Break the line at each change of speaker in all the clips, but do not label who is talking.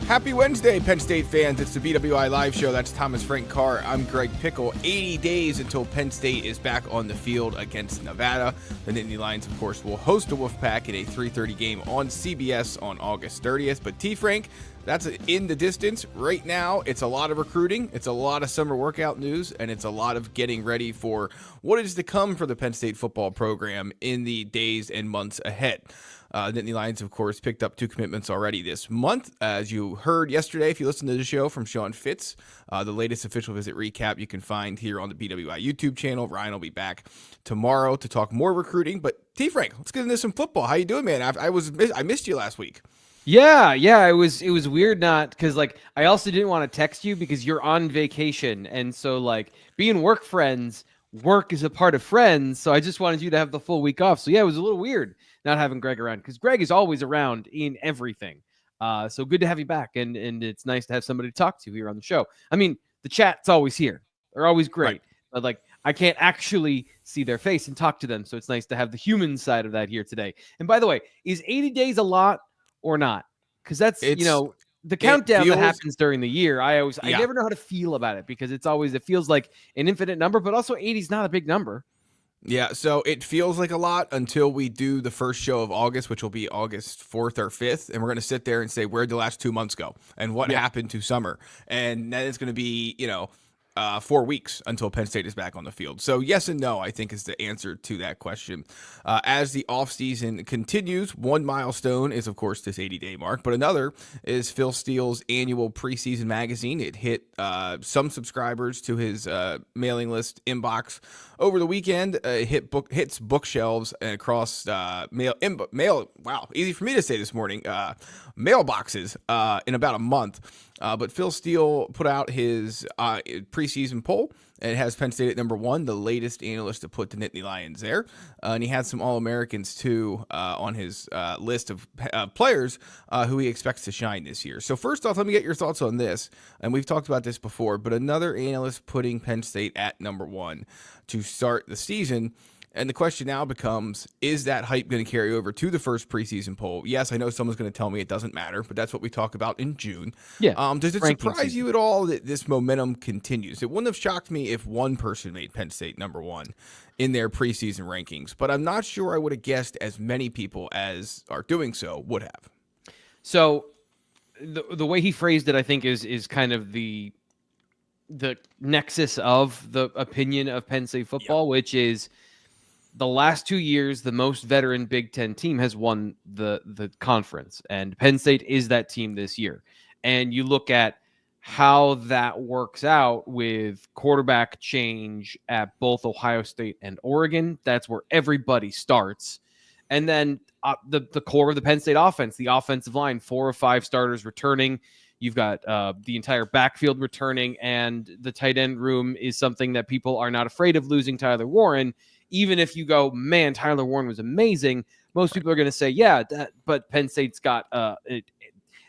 Happy Wednesday, Penn State fans. It's the BWI Live Show. That's Thomas Frank Carr. I'm Greg Pickle. 80 days until Penn State is back on the field against Nevada. The Nittany Lions, of course, will host the Wolfpack in a 3:30 game on CBS on August 30th. But T-Frank, that's in the distance. Right now, it's a lot of recruiting, it's a lot of summer workout news, and it's a lot of getting ready for what is to come for the Penn State football program in the days and months ahead. Nittany Lions, of course, picked up 2 commitments already this month. As you heard yesterday, if you listened to the show from Sean Fitz, the latest official visit recap you can find here on the BWI YouTube channel. Ryan will be back tomorrow to talk more recruiting. But T-Frank, let's get into some football. How you doing, man? I missed you last week.
Yeah, it was weird not because I also didn't want to text you because you're on vacation, and so being work friends, work is a part of friends. So I just wanted you to have the full week off. So yeah, it was a little weird not having Greg around because Greg is always around in everything. So good to have you back, and it's nice to have somebody to talk to here on the show. I mean, the chat's always here; they're always great. Right. But I can't actually see their face and talk to them, so it's nice to have the human side of that here today. And by the way, is 80 days a lot or not? Because that's the countdown that happens during the year. I never know how to feel about it because it feels like an infinite number, but also 80 is not a big number.
Yeah, so it feels like a lot until we do the first show of August, which will be August 4th or 5th, and we're going to sit there and say, where'd the last 2 months go? And what happened to summer? And then it's going to be, 4 weeks until Penn State is back on the field. So yes and no, I think, is the answer to that question. As the offseason continues, one milestone is, of course, this 80-day mark, but another is Phil Steele's annual Preseason magazine. It hit some subscribers to his mailing list inbox over the weekend. It hits bookshelves and across mail. Wow, easy for me to say this morning. Mailboxes in about a month. But Phil Steele put out his preseason poll, and it has Penn State at number 1, the latest analyst to put the Nittany Lions there. And he had some All-Americans, too, on his list of players who he expects to shine this year. So first off, let me get your thoughts on this. And we've talked about this before, but another analyst putting Penn State at number 1 to start the season. And the question now becomes, is that hype going to carry over to the first preseason poll? Yes, I know someone's going to tell me it doesn't matter, but that's what we talk about in June.
Yeah.
Does it surprise you at all that this momentum continues? It wouldn't have shocked me if one person made Penn State number 1 in their preseason rankings, but I'm not sure I would have guessed as many people as are doing so would have.
So the way he phrased it, I think, is kind of the nexus of the opinion of Penn State football, which is, the last 2 years, the most veteran Big Ten team has won the conference, and Penn State is that team this year. And you look at how that works out with quarterback change at both Ohio State and Oregon. That's where everybody starts. And then the core of the Penn State offense, the offensive line, 4 or 5 starters returning. You've got the entire backfield returning, and the tight end room is something that people are not afraid of losing Tyler Warren. Even if you go, man, Tyler Warren was amazing, most people are going to say, yeah, but Penn State's got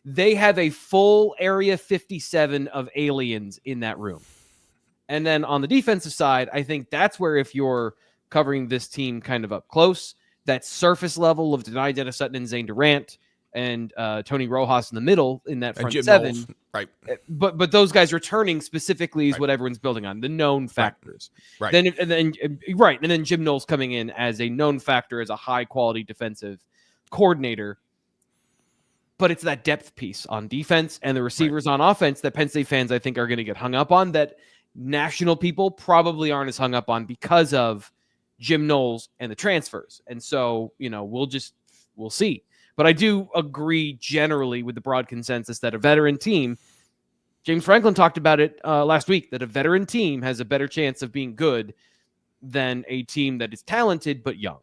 they have a full Area 57 of aliens in that room. And then on the defensive side, I think that's where, if you're covering this team kind of up close, that surface level of Denai Dennis Sutton and Zane Durant and Tony Rojas in the middle in that front seven. Knowles.
Right.
But those guys returning specifically is what everyone's building on, the known factors.
Right.
And then Jim Knowles coming in as a known factor, as a high quality defensive coordinator. But it's that depth piece on defense and the receivers on offense that Penn State fans, I think, are going to get hung up on, that national people probably aren't as hung up on because of Jim Knowles and the transfers. And so, we'll see. But I do agree generally with the broad consensus that a veteran team, James Franklin talked about it last week, that a veteran team has a better chance of being good than a team that is talented but young.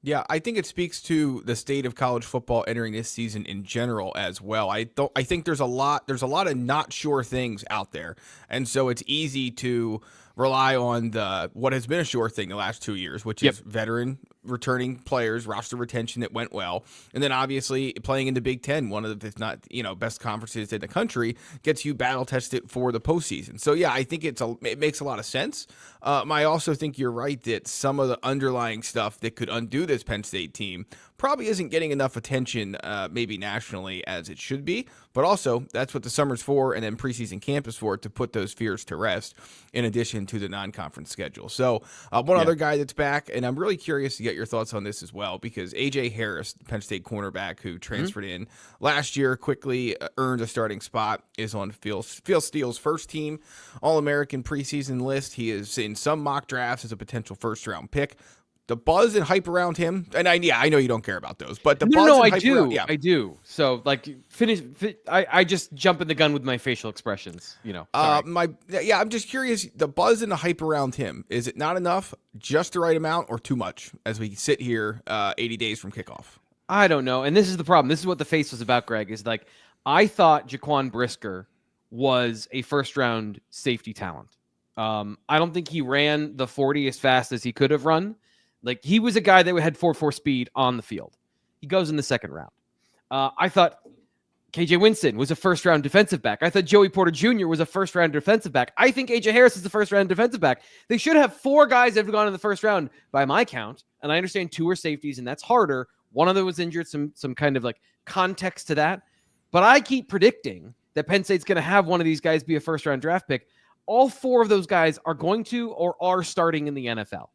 Yeah, I think it speaks to the state of college football entering this season in general as well. I think there's a lot of not sure things out there. And so it's easy to rely on what has been a sure thing the last 2 years, which is veteran returning players, roster retention that went well. And then obviously playing in the Big Ten, one of the, if not, best conferences in the country, gets you battle tested for the postseason. So yeah, I think it makes a lot of sense. I also think you're right that some of the underlying stuff that could undo this Penn State team probably isn't getting enough attention, maybe nationally as it should be. But also, that's what the summer's for, and then preseason camp is for, to put those fears to rest, in addition to the non-conference schedule. So, one other guy that's back, and I'm really curious to get your thoughts on this as well, because A.J. Harris, Penn State cornerback who transferred in last year, quickly earned a starting spot, is on Phil Steele's first team All-American preseason list. He is in some mock drafts as a potential first-round pick. The buzz and hype around him, and I know you don't care about those, but the buzz and hype around,
I do. So, like, I just jump in the gun with my facial expressions,
I'm just curious. The buzz and the hype around him, is it not enough, just the right amount, or too much as we sit here 80 days from kickoff?
I don't know, and this is the problem. This is what the face was about, Greg. Is like, I thought Jaquan Brisker was a first-round safety talent. I don't think he ran the 40 as fast as he could have run. Like, he was a guy that had 4.4 speed on the field. He goes in the second round. I thought KJ Winston was a first-round defensive back. I thought Joey Porter Jr. was a first-round defensive back. I think AJ Harris is the first-round defensive back. They should have 4 guys that have gone in the first round by my count, and I understand 2 are safeties, and that's harder. One of them was injured, some kind of like context to that. But I keep predicting that Penn State's going to have one of these guys be a first-round draft pick. All 4 of those guys are going to or are starting in the NFL.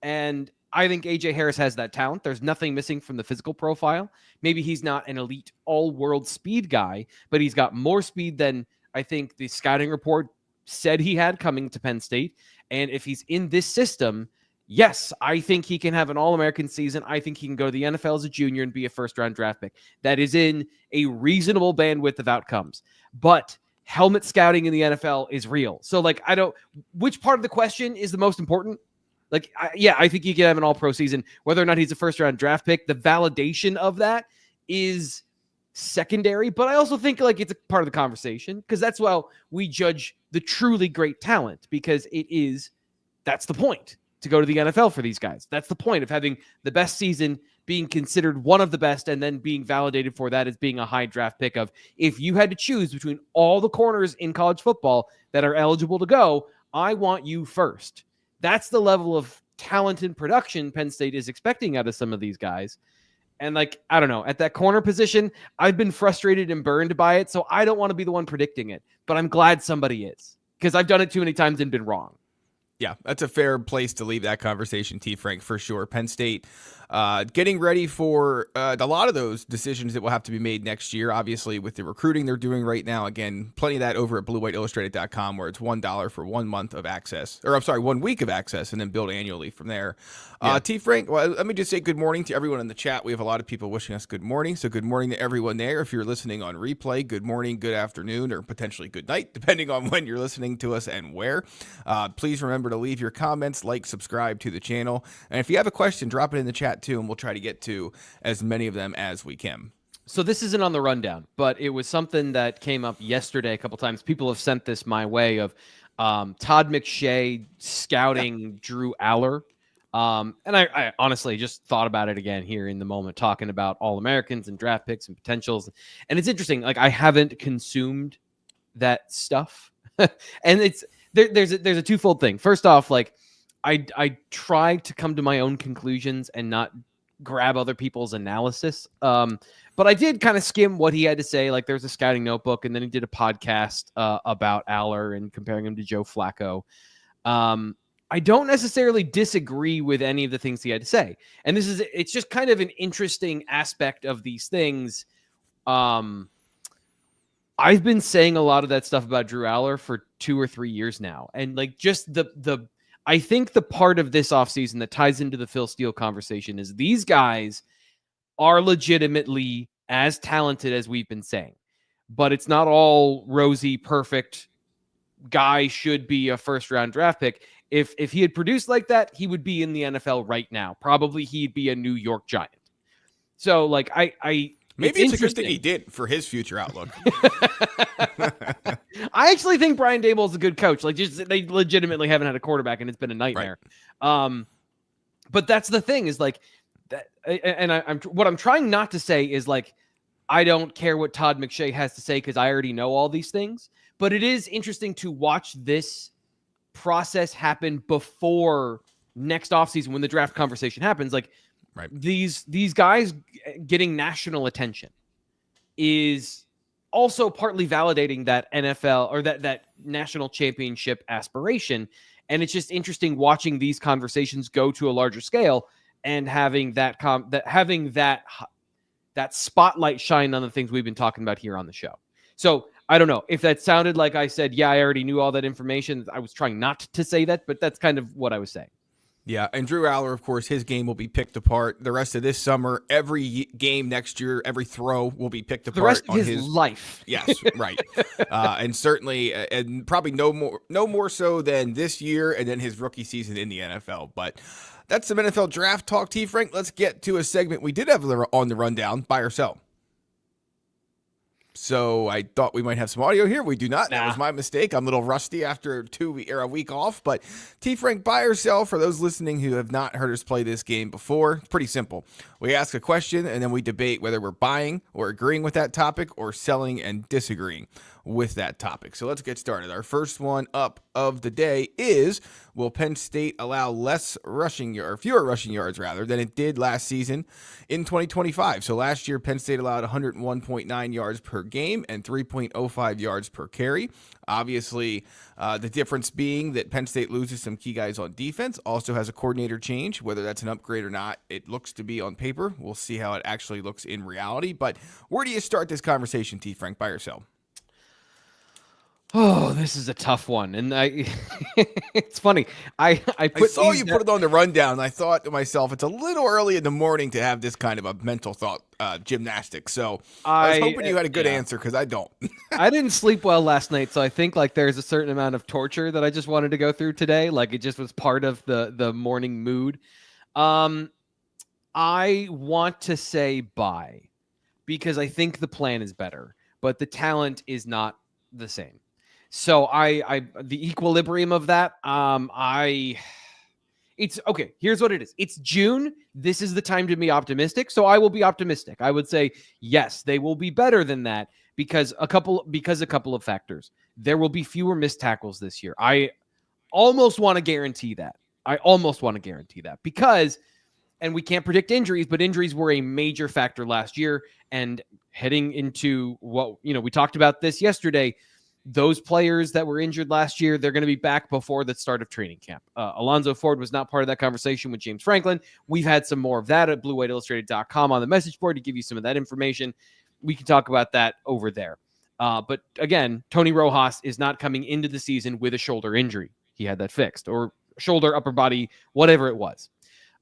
And I think AJ Harris has that talent. There's nothing missing from the physical profile. Maybe he's not an elite all-world speed guy, but he's got more speed than I think the scouting report said he had coming to Penn State. And if he's in this system, yes, I think he can have an All-American season. I think he can go to the NFL as a junior and be a first-round draft pick. That is in a reasonable bandwidth of outcomes. But helmet scouting in the NFL is real. So, like, which part of the question is the most important? Like, I think he can have an all-pro season. Whether or not he's a first-round draft pick, the validation of that is secondary. But I also think, like, it's a part of the conversation, because that's why we judge the truly great talent, because that's the point, to go to the NFL for these guys. That's the point of having the best season, being considered one of the best, and then being validated for that as being a high draft pick. Of, if you had to choose between all the corners in college football that are eligible to go, I want you first. That's the level of talent and production Penn State is expecting out of some of these guys. And, like, I don't know, at that corner position, I've been frustrated and burned by it, so I don't want to be the one predicting it. But I'm glad somebody is, because I've done it too many times and been wrong.
Yeah, that's a fair place to leave that conversation, T. Frank, for sure. Penn State getting ready for a lot of those decisions that will have to be made next year, obviously, with the recruiting they're doing right now. Again, plenty of that over at bluewhiteillustrated.com, where it's $1 for 1 month of access, or I'm sorry, 1 week of access, and then billed annually from there. Yeah. T. Frank, well, let me just say good morning to everyone in the chat. We have a lot of people wishing us good morning, so good morning to everyone there. If you're listening on replay, good morning, good afternoon, or potentially good night, depending on when you're listening to us and where. Please remember to leave your comments, like, subscribe to the channel, and if you have a question, drop it in the chat too, and we'll try to get to as many of them as we can.
So this isn't on the rundown, but it was something that came up yesterday a couple times. People have sent this my way of Todd McShay scouting Drew Aller. And I honestly just thought about it again here in the moment, talking about All-Americans and draft picks and potentials. And it's interesting. Like, I haven't consumed that stuff. And there's a twofold thing. First off, like, I try to come to my own conclusions and not grab other people's analysis. But I did kind of skim what he had to say. Like, there's a scouting notebook, and then he did a podcast about Aller and comparing him to Joe Flacco. I don't necessarily disagree with any of the things he had to say. And it's just kind of an interesting aspect of these things. I've been saying a lot of that stuff about Drew Aller for 2 or 3 years now. And, like, just I think the part of this offseason that ties into the Phil Steele conversation is these guys are legitimately as talented as we've been saying. But it's not all rosy, perfect. Guy should be a first-round draft pick. If he had produced like that, he would be in the NFL right now. Probably he'd be a New York Giant. So, like,
maybe it's a good thing he did for his future outlook.
I actually think Brian Daboll is a good coach. Like, just they legitimately haven't had a quarterback, and it's been a nightmare. Right. But that's the thing is, like, that, and what I'm trying not to say is, like, I don't care what Todd McShay has to say because I already know all these things. But it is interesting to watch this process happen before next offseason when the draft conversation happens. Like,
Right.
These guys getting national attention is also partly validating that NFL or that national championship aspiration. And it's just interesting watching these conversations go to a larger scale and having that spotlight shine on the things we've been talking about here on the show. So I don't know if that sounded like I said, yeah, I already knew all that information. I was trying not to say that, but that's kind of what I was saying.
Yeah, and Drew Aller, of course, his game will be picked apart the rest of this summer. Every game next year, every throw will be picked apart.
The rest of his life.
Yes, right. And certainly, and probably no more so than this year and then his rookie season in the NFL. But that's some NFL draft talk, T. Frank. Let's get to a segment we did have on the rundown, buy or sell. So I thought we might have some audio here. We do not. That was my mistake. I'm a little rusty after a week off. But T. Frank, buy or sell, for those listening who have not heard us play this game before, it's pretty simple. We ask a question, and then we debate whether we're buying or agreeing with that topic or selling and disagreeing with that topic. So let's get started. Our first one up of the day is, will Penn State allow fewer rushing yards than it did last season in 2025? So last year, Penn State allowed 101.9 yards per game and 3.05 yards per carry. Obviously, the difference being that Penn State loses some key guys on defense, also has a coordinator change. Whether that's an upgrade or not, it looks to be on paper. We'll see how it actually looks in reality. But where do you start this conversation, T. Frank, buy or sell?
Oh, this is a tough one. And it's funny. I
saw you put it on the rundown, and I thought to myself, it's a little early in the morning to have this kind of a mental thought gymnastics. So I was hoping you had a good answer, because I don't.
I didn't sleep well last night, so I think there's a certain amount of torture that I just wanted to go through today. It just was part of the morning mood. I want to say buy, because I think the plan is better, but the talent is not the same. So the equilibrium of that, it's okay. Here's what it is. It's June. This is the time to be optimistic. So I will be optimistic. I would say, yes, they will be better than that because a couple of factors. There will be fewer missed tackles this year. I almost want to guarantee that. Because, and we can't predict injuries, but injuries were a major factor last year. And heading into we talked about this yesterday, those players that were injured last year, they're going to be back before the start of training camp. Alonzo Ford was not part of that conversation with James Franklin. We've had some more of that at bluewhiteillustrated.com on the message board to give you some of that information. We can talk about that over there. But again, Tony Rojas is not coming into the season with a shoulder injury. He had that fixed, or shoulder, upper body, whatever it was.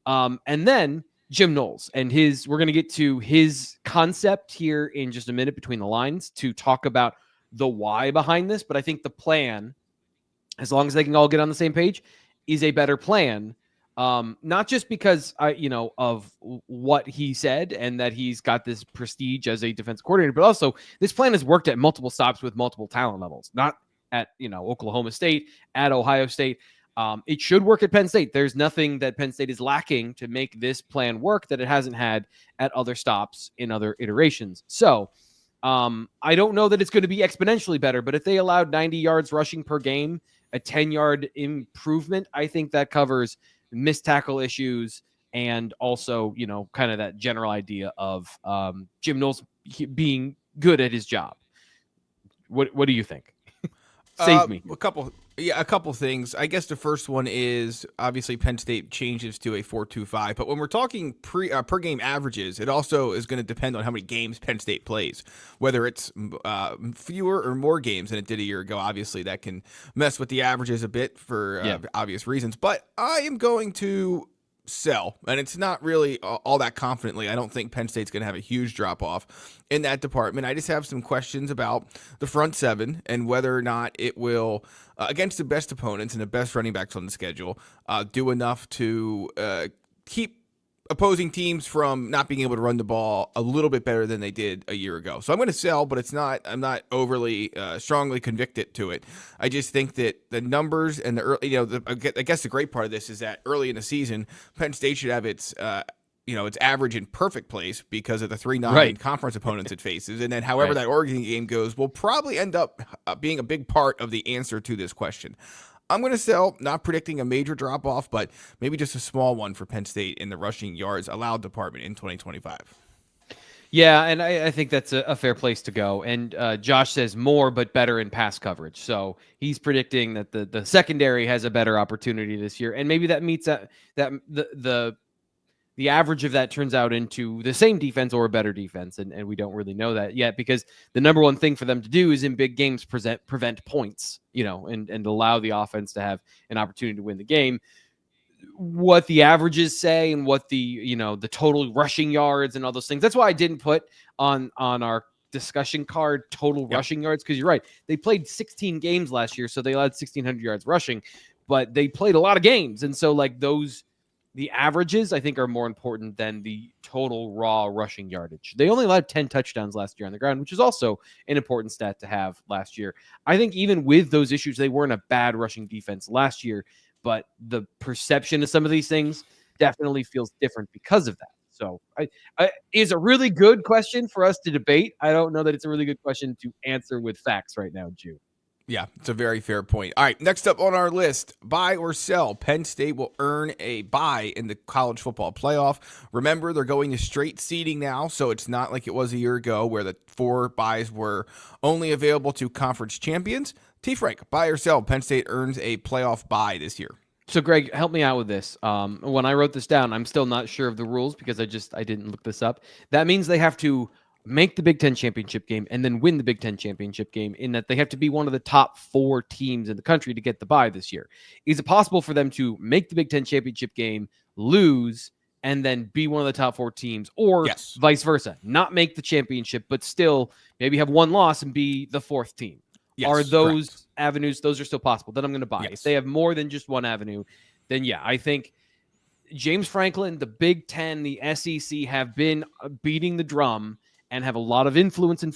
And then Jim Knowles and we're going to get to his concept here in just a minute between the lines to talk about the why behind this, but I think the plan, as long as they can all get on the same page, is a better plan. Not just because of what he said and that he's got this prestige as a defense coordinator, but also this plan has worked at multiple stops with multiple talent levels, not at Oklahoma State, at Ohio State. It should work at Penn State. There's nothing that Penn State is lacking to make this plan work that it hasn't had at other stops in other iterations. So I don't know that it's going to be exponentially better, but if they allowed 90 yards rushing per game, a 10-yard improvement, I think that covers missed tackle issues and also, kind of that general idea of Jim Knowles being good at his job. What do you think? Save me.
A couple things. I guess the first one is obviously Penn State changes to a 4-2-5, but when we're talking per game averages, it also is going to depend on how many games Penn State plays, whether it's fewer or more games than it did a year ago. Obviously, that can mess with the averages a bit for obvious reasons, but I am going to sell, and it's not really all that confidently. I don't think Penn State's going to have a huge drop off in that department. I just have some questions about the front seven and whether or not it will, against the best opponents and the best running backs on the schedule, do enough to keep opposing teams from not being able to run the ball a little bit better than they did a year ago. So I'm going to sell, but I'm not overly strongly convicted to it. I just think that the numbers and the early, I guess the great part of this is that early in the season, Penn State should have its average in perfect place because of the 3-9 conference opponents it faces. And then however that Oregon game goes will probably end up being a big part of the answer to this question. I'm going to sell, not predicting a major drop off, but maybe just a small one for Penn State in the rushing yards allowed department in 2025.
Yeah, and I think that's a fair place to go. And Josh says more, but better in pass coverage. So he's predicting that the secondary has a better opportunity this year, and maybe that meets that the average of that turns out into the same defense or a better defense, and we don't really know that yet because the number one thing for them to do is in big games prevent points, and allow the offense to have an opportunity to win the game. What the averages say and what the total rushing yards and all those things. That's why I didn't put on our discussion card total rushing yards, because you're right. They played 16 games last year, so they allowed 1,600 yards rushing, but they played a lot of games. And so the averages, I think, are more important than the total raw rushing yardage. They only allowed 10 touchdowns last year on the ground, which is also an important stat to have last year. I think even with those issues, they weren't a bad rushing defense last year, but the perception of some of these things definitely feels different because of that. So it's a really good question for us to debate. I don't know that it's a really good question to answer with facts right now, Jew.
Yeah, it's a very fair point. All right, next up on our list, buy or sell. Penn State will earn a bye in the college football playoff. Remember, they're going to straight seeding now, so it's not like it was a year ago where the 4 buys were only available to conference champions. T. Frank, buy or sell. Penn State earns a playoff bye this year.
So, Greg, help me out with this. When I wrote this down, I'm still not sure of the rules because I didn't look this up. That means they have to make the Big Ten championship game and then win the Big Ten championship game, in that they have to be one of the top 4 teams in the country to get the bye this year. Is it possible for them to make the Big Ten championship game, lose, and then be one of the top 4 teams, or vice versa, not make the championship, but still maybe have 1 loss and be the 4th team? Yes, are those avenues? Those are still possible. Then I'm going to buy. Yes. If they have more than just one avenue, then yeah, I think James Franklin, the Big Ten, the SEC have been beating the drum and have a lot of influence and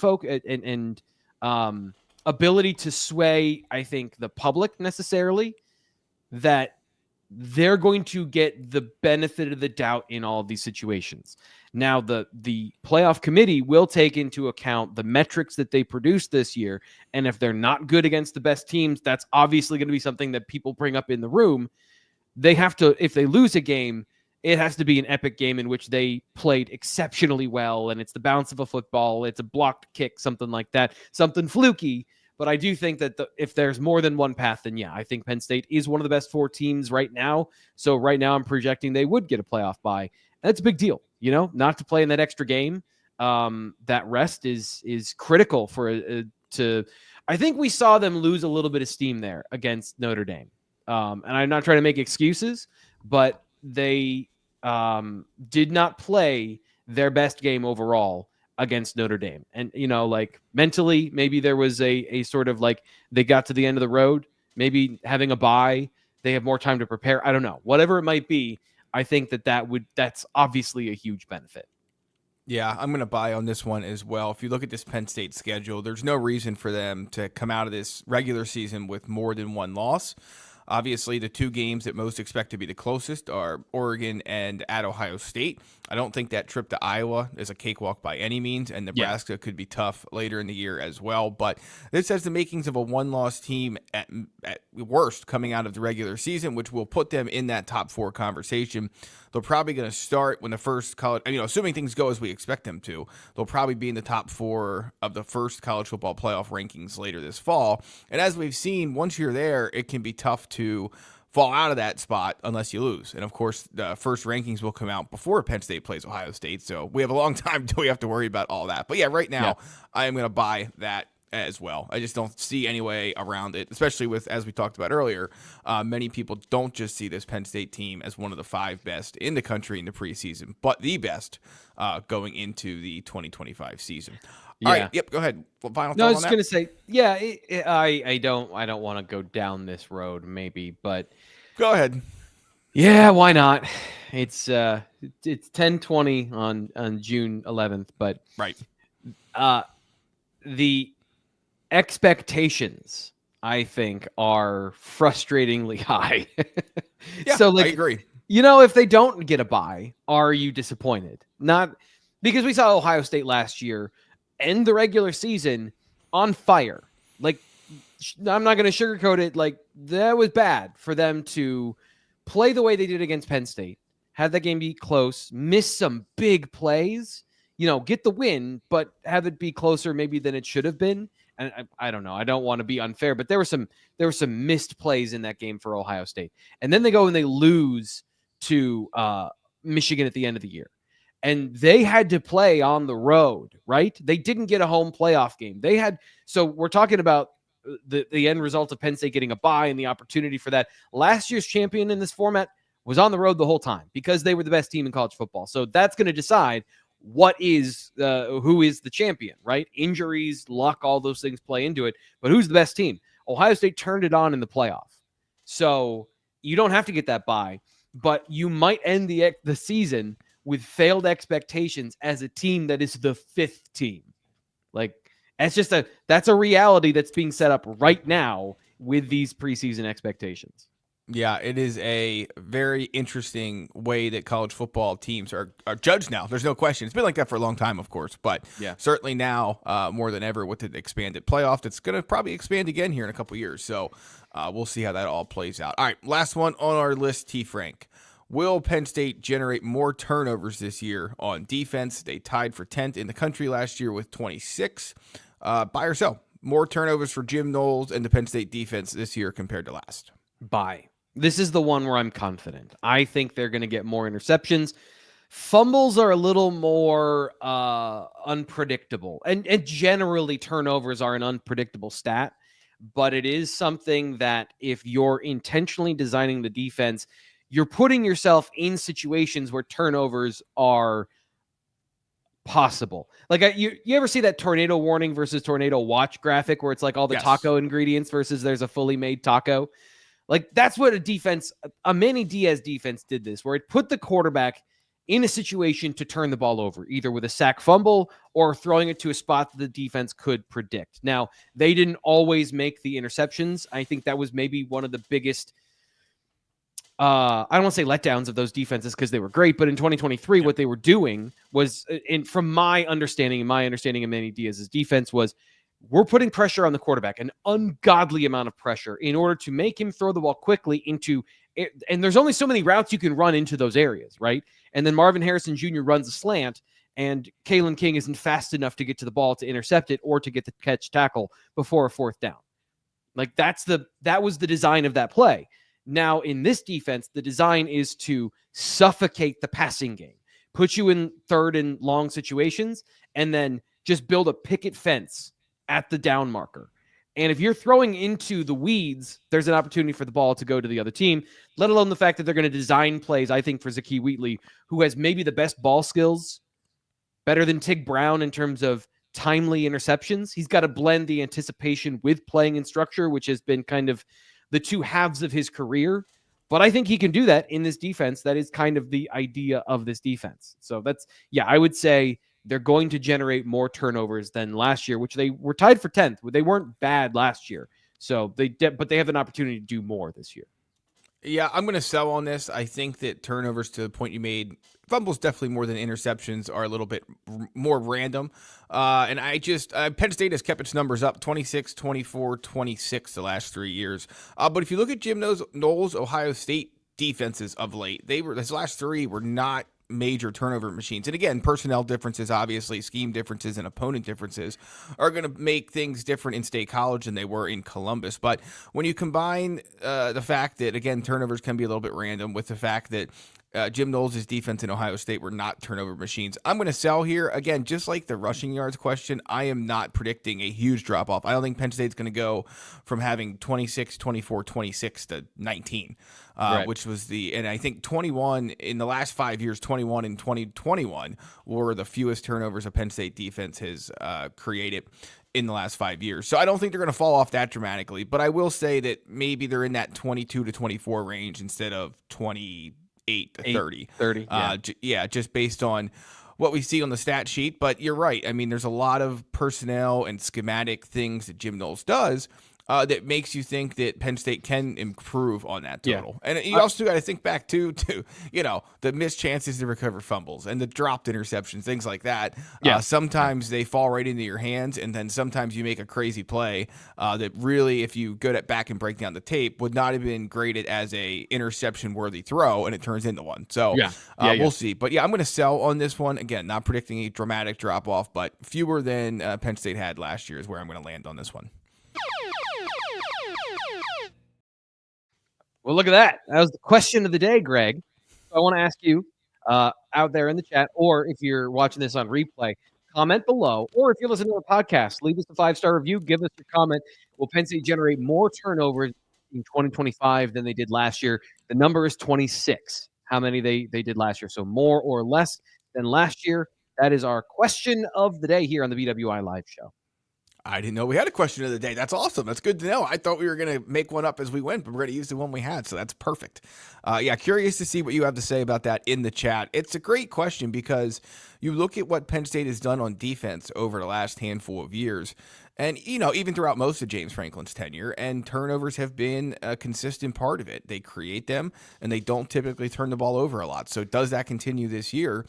and ability to sway, I think, the public necessarily, that they're going to get the benefit of the doubt in all of these situations. Now, the playoff committee will take into account the metrics that they produced this year, and if they're not good against the best teams, that's obviously going to be something that people bring up in the room. They have to, if they lose a game, it has to be an epic game in which they played exceptionally well, and it's the bounce of a football, it's a blocked kick, something like that, something fluky. But I do think that if there's more than one path, then yeah, I think Penn State is one of the best 4 teams right now. So right now I'm projecting they would get a playoff bye. That's a big deal, not to play in that extra game. That rest is critical I think we saw them lose a little bit of steam there against Notre Dame. And I'm not trying to make excuses, but they did not play their best game overall against Notre Dame. And, mentally, maybe there was a sort of they got to the end of the road, maybe having a bye, they have more time to prepare. I don't know. Whatever it might be, I think that's obviously a huge benefit.
Yeah, I'm going to buy on this one as well. If you look at this Penn State schedule, there's no reason for them to come out of this regular season with more than 1 loss. Obviously, the 2 games that most expect to be the closest are Oregon and at Ohio State. I don't think that trip to Iowa is a cakewalk by any means, and Nebraska could be tough later in the year as well. But this has the makings of a 1-loss team at worst coming out of the regular season, which will put them in that top 4 conversation. They're probably going to start when the first college, assuming things go as we expect them to, they'll probably be in the top 4 of the first college football playoff rankings later this fall. And as we've seen, once you're there, it can be tough to fall out of that spot unless you lose. And of course, the first rankings will come out before Penn State plays Ohio State. So we have a long time until we have to worry about all that. But yeah, right now, I am going to buy that as well. I just don't see any way around it, especially with, as we talked about earlier, many people don't just see this Penn State team as one of the 5 best in the country in the preseason, but the best going into the 2025 season. All right. Yep. Go ahead. Final thought on that?
I was going to say, I don't want to go down this road, maybe, but
go ahead.
Yeah, why not? It's 10:20 on June 11th, but
right.
The expectations, I think, are frustratingly high. So,
I agree.
If they don't get a bye, are you disappointed? Not because we saw Ohio State last year end the regular season on fire. I'm not going to sugarcoat it. that was bad for them to play the way they did against Penn State, have that game be close, miss some big plays, get the win, but have it be closer maybe than it should have been. And I don't know. I don't want to be unfair, but there were some missed plays in that game for Ohio State. And then they go and they lose to Michigan at the end of the year. And they had to play on the road, right? They didn't get a home playoff game. So we're talking about the end result of Penn State getting a bye and the opportunity for that. Last year's champion in this format was on the road the whole time because they were the best team in college football. So that's going to decide who is the champion, right? Injuries, luck, all those things play into it. But who's the best team? Ohio State turned it on in the playoff. So you don't have to get that bye, but you might end the season with failed expectations as a team that is the 5th team. Like, that's a reality that's being set up right now with these preseason expectations.
Yeah, it is a very interesting way that college football teams are judged now. There's no question. It's been like that for a long time, of course, but certainly now more than ever with the expanded playoff, that's going to probably expand again here in a couple of years. So we'll see how that all plays out. All right, last one on our list, T. Frank. Will Penn State generate more turnovers this year on defense? They tied for 10th in the country last year with 26. Buy or sell? More turnovers for Jim Knowles and the Penn State defense this year compared to last.
Buy. This is the one where I'm confident. I think they're going to get more interceptions. Fumbles are a little more unpredictable. And generally, turnovers are an unpredictable stat. But it is something that if you're intentionally designing the defense, you're putting yourself in situations where turnovers are possible. Like you ever see that tornado warning versus tornado watch graphic where it's like all the taco ingredients versus there's a fully made taco? Like that's what a Manny Diaz defense did this, where it put the quarterback in a situation to turn the ball over, either with a sack fumble or throwing it to a spot that the defense could predict. Now, they didn't always make the interceptions. I think that was maybe one of the biggest I don't want to say letdowns of those defenses because they were great, but in 2023, what they were doing was, from my understanding of Manny Diaz's defense was, we're putting pressure on the quarterback, an ungodly amount of pressure in order to make him throw the ball quickly into it. And there's only so many routes you can run into those areas, right? And then Marvin Harrison Jr. runs a slant and Kalen King isn't fast enough to get to the ball to intercept it or to get the catch tackle before a 4th down. Like that was the design of that play. Now, in this defense, the design is to suffocate the passing game, put you in 3rd and long situations, and then just build a picket fence at the down marker. And if you're throwing into the weeds, there's an opportunity for the ball to go to the other team, let alone the fact that they're going to design plays, I think, for Zakee Wheatley, who has maybe the best ball skills, better than Tig Brown in terms of timely interceptions. He's got to blend the anticipation with playing in structure, which has been kind of the two halves of his career. But I think he can do that in this defense. That is kind of the idea of this defense. So I would say they're going to generate more turnovers than last year, which they were tied for 10th. They weren't bad last year. So but they have an opportunity to do more this year.
Yeah, I'm going to sell on this. I think that turnovers, to the point you made, fumbles definitely more than interceptions, are a little bit more random. And Penn State has kept its numbers up, 26, 24, 26 the last 3 years. But if you look at Jim Knowles' Ohio State defenses of late, his last 3 were not major turnover machines. And again, personnel differences, obviously, scheme differences and opponent differences are going to make things different in State College than they were in Columbus. But when you combine the fact that, again, turnovers can be a little bit random with the fact that Jim Knowles' defense in Ohio State were not turnover machines, I'm going to sell here. Again, just like the rushing yards question, I am not predicting a huge drop-off. I don't think Penn State's going to go from having 26, 24, 26 to 19, right, which was and I think 21 in the last 5 years, 21 and 2021 were the fewest turnovers a Penn State defense has created in the last 5 years. So I don't think they're going to fall off that dramatically, but I will say that maybe they're in that 22 to 24 range instead of 28 to 30.
30,
yeah, just based on what we see on the stat sheet. But you're right. I mean, there's a lot of personnel and schematic things that Jim Knowles does. that makes you think that Penn State can improve on that
Yeah.
total. And you also got to think back to the missed chances to recover fumbles and the dropped interceptions, things like that.
Yeah.
Sometimes they fall right into your hands, and then sometimes you make a crazy play that really, if you go back and break down the tape, would not have been graded as a interception worthy throw, and it turns into one. So we'll see. But yeah, I'm going to sell on this one. Again, not predicting a dramatic drop off, but fewer than Penn State had last year is where I'm going to land on this one.
Well, look at that. That was the question of the day, Greg. So I want to ask you out there in the chat, or if you're watching this on replay, comment below. Or if you're listening to the podcast, leave us a 5-star review. Give us your comment. Will Penn State generate more turnovers in 2025 than they did last year? The number is 26. How many they did last year? So more or less than last year. That is our question of the day here on the BWI Live Show.
I didn't know we had a question of the day. That's awesome. That's good to know. I thought we were going to make one up as we went, but we're going to use the one we had, so that's perfect. Curious to see what you have to say about that in the chat. It's a great question because you look at what Penn State has done on defense over the last handful of years, and, even throughout most of James Franklin's tenure, and turnovers have been a consistent part of it. They create them, and they don't typically turn the ball over a lot. So does that continue this year?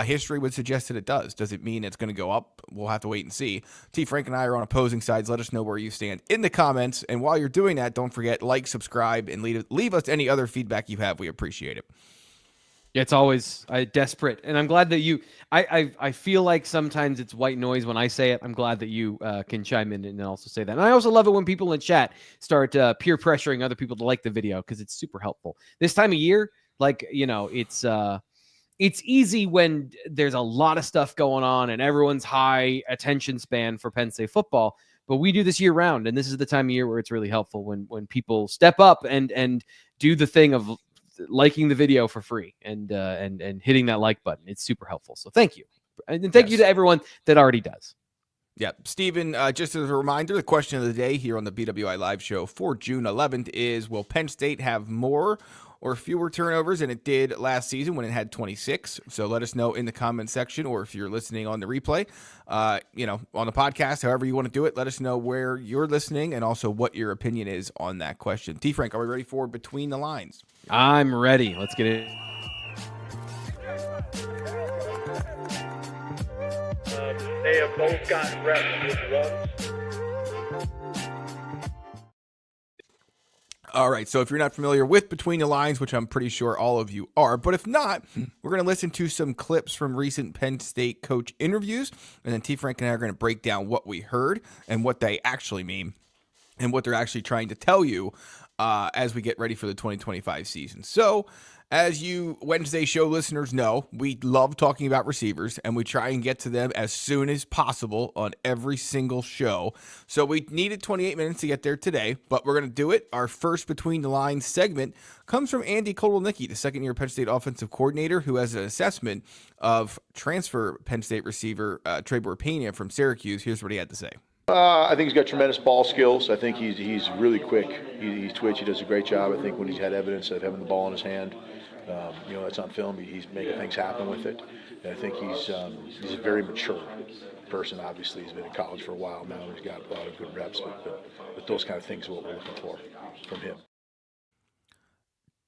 History would suggest that it does. Does it mean it's going to go up? We'll have to wait and see. T. Frank and I are on opposing sides. Let us know where you stand in the comments. And while you're doing that, don't forget, like, subscribe, and leave us any other feedback you have. We appreciate it.
It's always desperate, and I'm glad that you. I feel like sometimes it's white noise when I say it. I'm glad that you can chime in and also say that. And I also love it when people in chat start peer pressuring other people to like the video because it's super helpful. This time of year, it's easy when there's a lot of stuff going on and everyone's high attention span for Penn State football. But we do this year round, and this is the time of year where it's really helpful when people step up and do the thing of liking the video for free and hitting that like button. It's super helpful. So thank you. And thank you to everyone that already does.
Yeah. Stephen, just as a reminder, the question of the day here on the BWI Live Show for June 11th is, will Penn State have more or fewer turnovers than it did last season when it had 26? So let us know in the comment section, or if you're listening on the replay, on the podcast, however you want to do it, let us know where you're listening and also what your opinion is on that question. T. Frank, are we ready for Between the Lines?
I'm ready. Let's get it.
They have both gotten reps with runs.
All right, so if you're not familiar with Between the Lines, which I'm pretty sure all of you are, but if not, we're going to listen to some clips from recent Penn State coach interviews, and then T. Frank and I are going to break down what we heard and what they actually mean and what they're actually trying to tell you as we get ready for the 2025 season. So, as you Wednesday show listeners know, we love talking about receivers, and we try and get to them as soon as possible on every single show. So we needed 28 minutes to get there today, but we're going to do it. Our first Between the Lines segment comes from Andy Kotelnicki, the second-year Penn State offensive coordinator, who has an assessment of transfer Penn State receiver Trebor Pena from Syracuse. Here's what he had to say.
I think he's got tremendous ball skills. I think he's really quick. He's twitchy. He does a great job. I think when he's had evidence of having the ball in his hand, that's on film. He's making things happen with it. And I think he's a very mature person. Obviously, he's been in college for a while now. He's got a lot of good reps, but those kind of things are what we're looking for from him.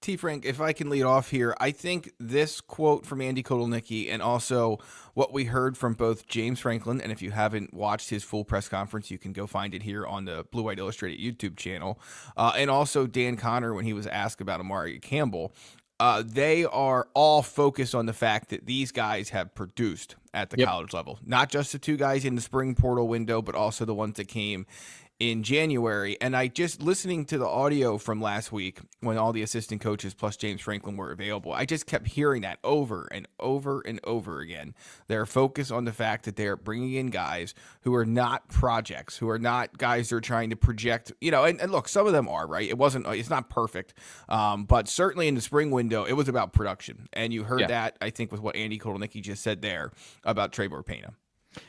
T. Frank, if I can lead off here, I think this quote from Andy Kotelnicki and also what we heard from both James Franklin, and if you haven't watched his full press conference, you can go find it here on the Blue White Illustrated YouTube channel, and also Dan Connor when he was asked about Amari Campbell. They are all focused on the fact that these guys have produced at the college level, not just the two guys in the spring portal window, but also the ones that came in January. And I just listening to the audio from last week when all the assistant coaches plus James Franklin were available, I just kept hearing that over and over and over again. They're focused on the fact that they're bringing in guys who are not projects, who are not guys they're trying to project, and look, some of them are, right? It's not perfect. But certainly in the spring window, it was about production. And you heard that, I think, with what Andy Kotelnicki just said there about Trebor Pena.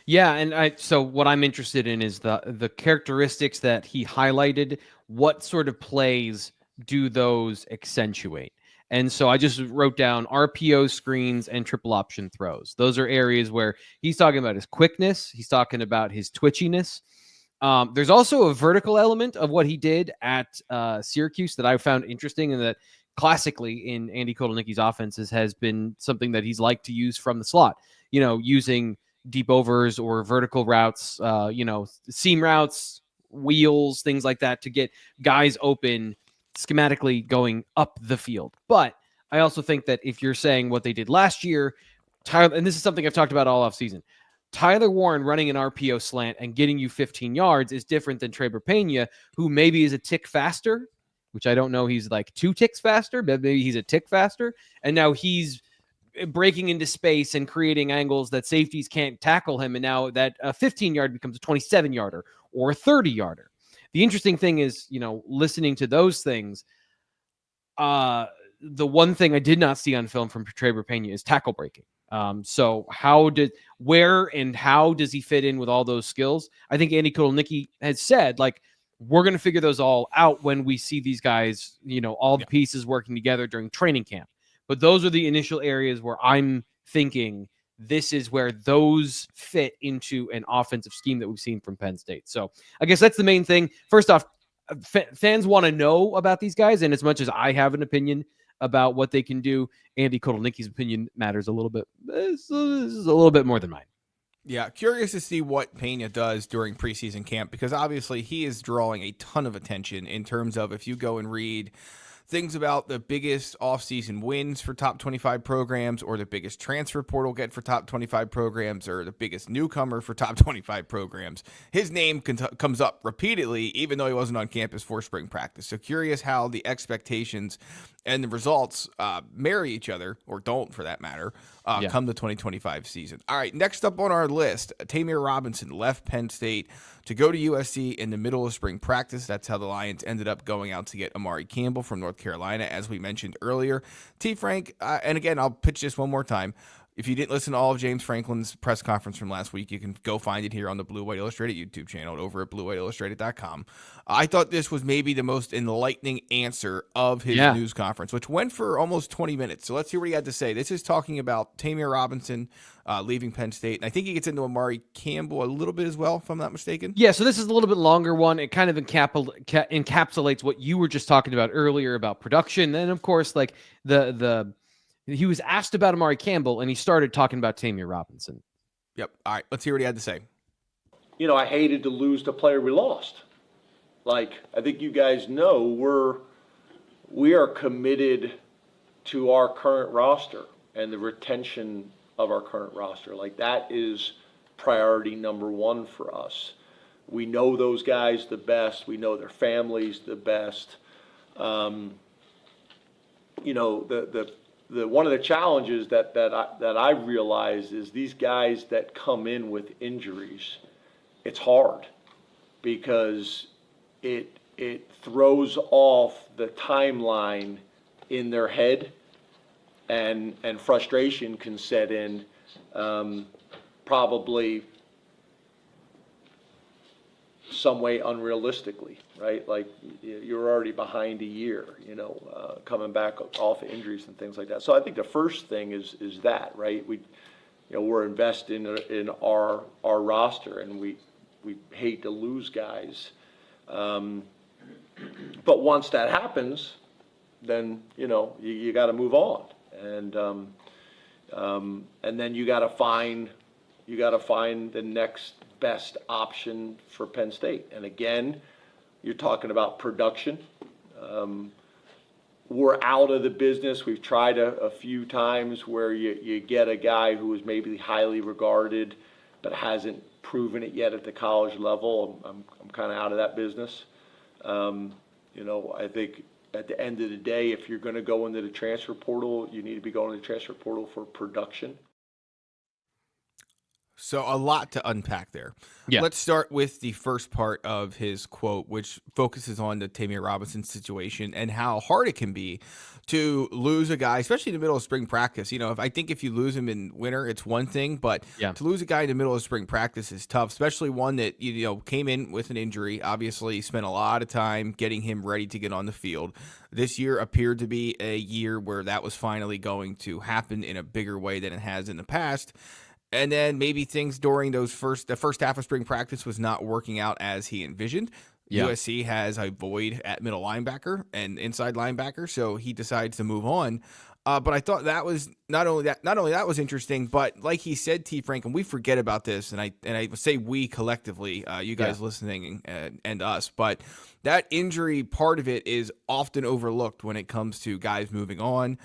Yeah, and so what I'm interested in is the characteristics that he highlighted. What sort of plays do those accentuate? And so I just wrote down RPO screens and triple option throws. Those are areas where he's talking about his quickness. He's talking about his twitchiness. There's also a vertical element of what he did at Syracuse that I found interesting, and that classically in Andy Kotelnicki's offenses has been something that he's liked to use from the slot. Using deep overs or vertical routes, seam routes, wheels, things like that to get guys open schematically going up the field. But I also think that if you're saying what they did last year, Tyler, and this is something I've talked about all offseason, Tyler Warren running an RPO slant and getting you 15 yards is different than Treber Pena, who maybe is a tick faster, which I don't know. He's like 2 ticks faster, but maybe he's a tick faster. And now he's breaking into space and creating angles that safeties can't tackle him. And now that 15-yard becomes a 27-yarder or a 30-yarder. The interesting thing is, listening to those things, the one thing I did not see on film from Treber Pena is tackle breaking. So where and how does he fit in with all those skills? I think Andy Kotelnicki has said, we're going to figure those all out when we see these guys, all the pieces working together during training camp. But those are the initial areas where I'm thinking this is where those fit into an offensive scheme that we've seen from Penn State. So I guess that's the main thing. First off, fans want to know about these guys. And as much as I have an opinion about what they can do, Andy Kotelnicki's opinion matters a little bit. This is a little bit more than mine.
Yeah, curious to see what Pena does during preseason camp, because obviously he is drawing a ton of attention in terms of, if you go and read things about the biggest offseason wins for top 25 programs, or the biggest transfer portal get for top 25 programs, or the biggest newcomer for top 25 programs, his name comes up repeatedly, even though he wasn't on campus for spring practice. So curious how the expectations and the results marry each other, or don't for that matter, come the 2025 season. All right, next up on our list, Tamir Robinson left Penn State to go to USC in the middle of spring practice. That's how the Lions ended up going out to get Amari Campbell from North Carolina, as we mentioned earlier. T. Frank, and again, I'll pitch this one more time. If you didn't listen to all of James Franklin's press conference from last week, you can go find it here on the Blue White Illustrated YouTube channel over at bluewhiteillustrated.com. I thought this was maybe the most enlightening answer of his news conference, which went for almost 20 minutes. So let's hear what he had to say. This is talking about Tamir Robinson leaving Penn State. And I think he gets into Amari Campbell a little bit as well, if I'm not mistaken.
Yeah, so this is a little bit longer one. It kind of encapsulates what you were just talking about earlier about production. And of course, like he was asked about Amari Campbell, and he started talking about Tamir Robinson.
Yep. All right, let's hear what he had to say.
I hated to lose the player we lost. I think you guys know we are committed to our current roster and the retention of our current roster. That is priority number one for us. We know those guys the best. We know their families the best. The one of the challenges that I realize is these guys that come in with injuries, it's hard because it throws off the timeline in their head, and frustration can set in, probably some way unrealistically, right? You're already behind a year, coming back off of injuries and things like that. So I think the first thing is that, right? We're investing in our roster, and we hate to lose guys. But once that happens, then you got to move on, and then you got to find the next best option for Penn State. And again, you're talking about production. We're out of the business. We've tried a few times where you get a guy who is maybe highly regarded but hasn't proven it yet at the college level. I'm kind of out of that business. I think at the end of the day, if you're going to go into the transfer portal, you need to be going to the transfer portal for production.
So a lot to unpack there.
Yeah.
Let's start with the first part of his quote, which focuses on the Tamir Robinson situation and how hard it can be to lose a guy, especially in the middle of spring practice. If you lose him in winter, it's one thing, but to lose a guy in the middle of spring practice is tough, especially one that, came in with an injury, obviously spent a lot of time getting him ready to get on the field. This year appeared to be a year where that was finally going to happen in a bigger way than it has in the past. And then maybe things during the first half of spring practice was not working out as he envisioned.
Yeah.
USC has a void at middle linebacker and inside linebacker, so he decides to move on. But I thought that was not only that was interesting, but like he said, T. Frank, and we forget about this, and I say we collectively, you guys listening and us, but that injury part of it is often overlooked when it comes to guys moving on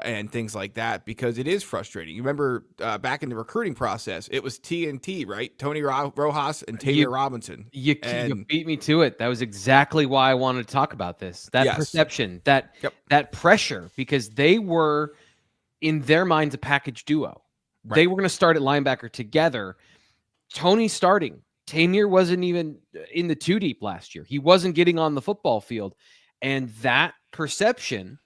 and things like that, because it is frustrating. You remember back in the recruiting process, it was TNT, right? Tony Rojas and Taylor Robinson.
You beat me to it. That was exactly why I wanted to talk about this. That perception, that pressure, because they were, in their minds, a package duo. Right. They were going to start at linebacker together. Tony starting. Tamir wasn't even in the 2 deep last year. He wasn't getting on the football field. And that perception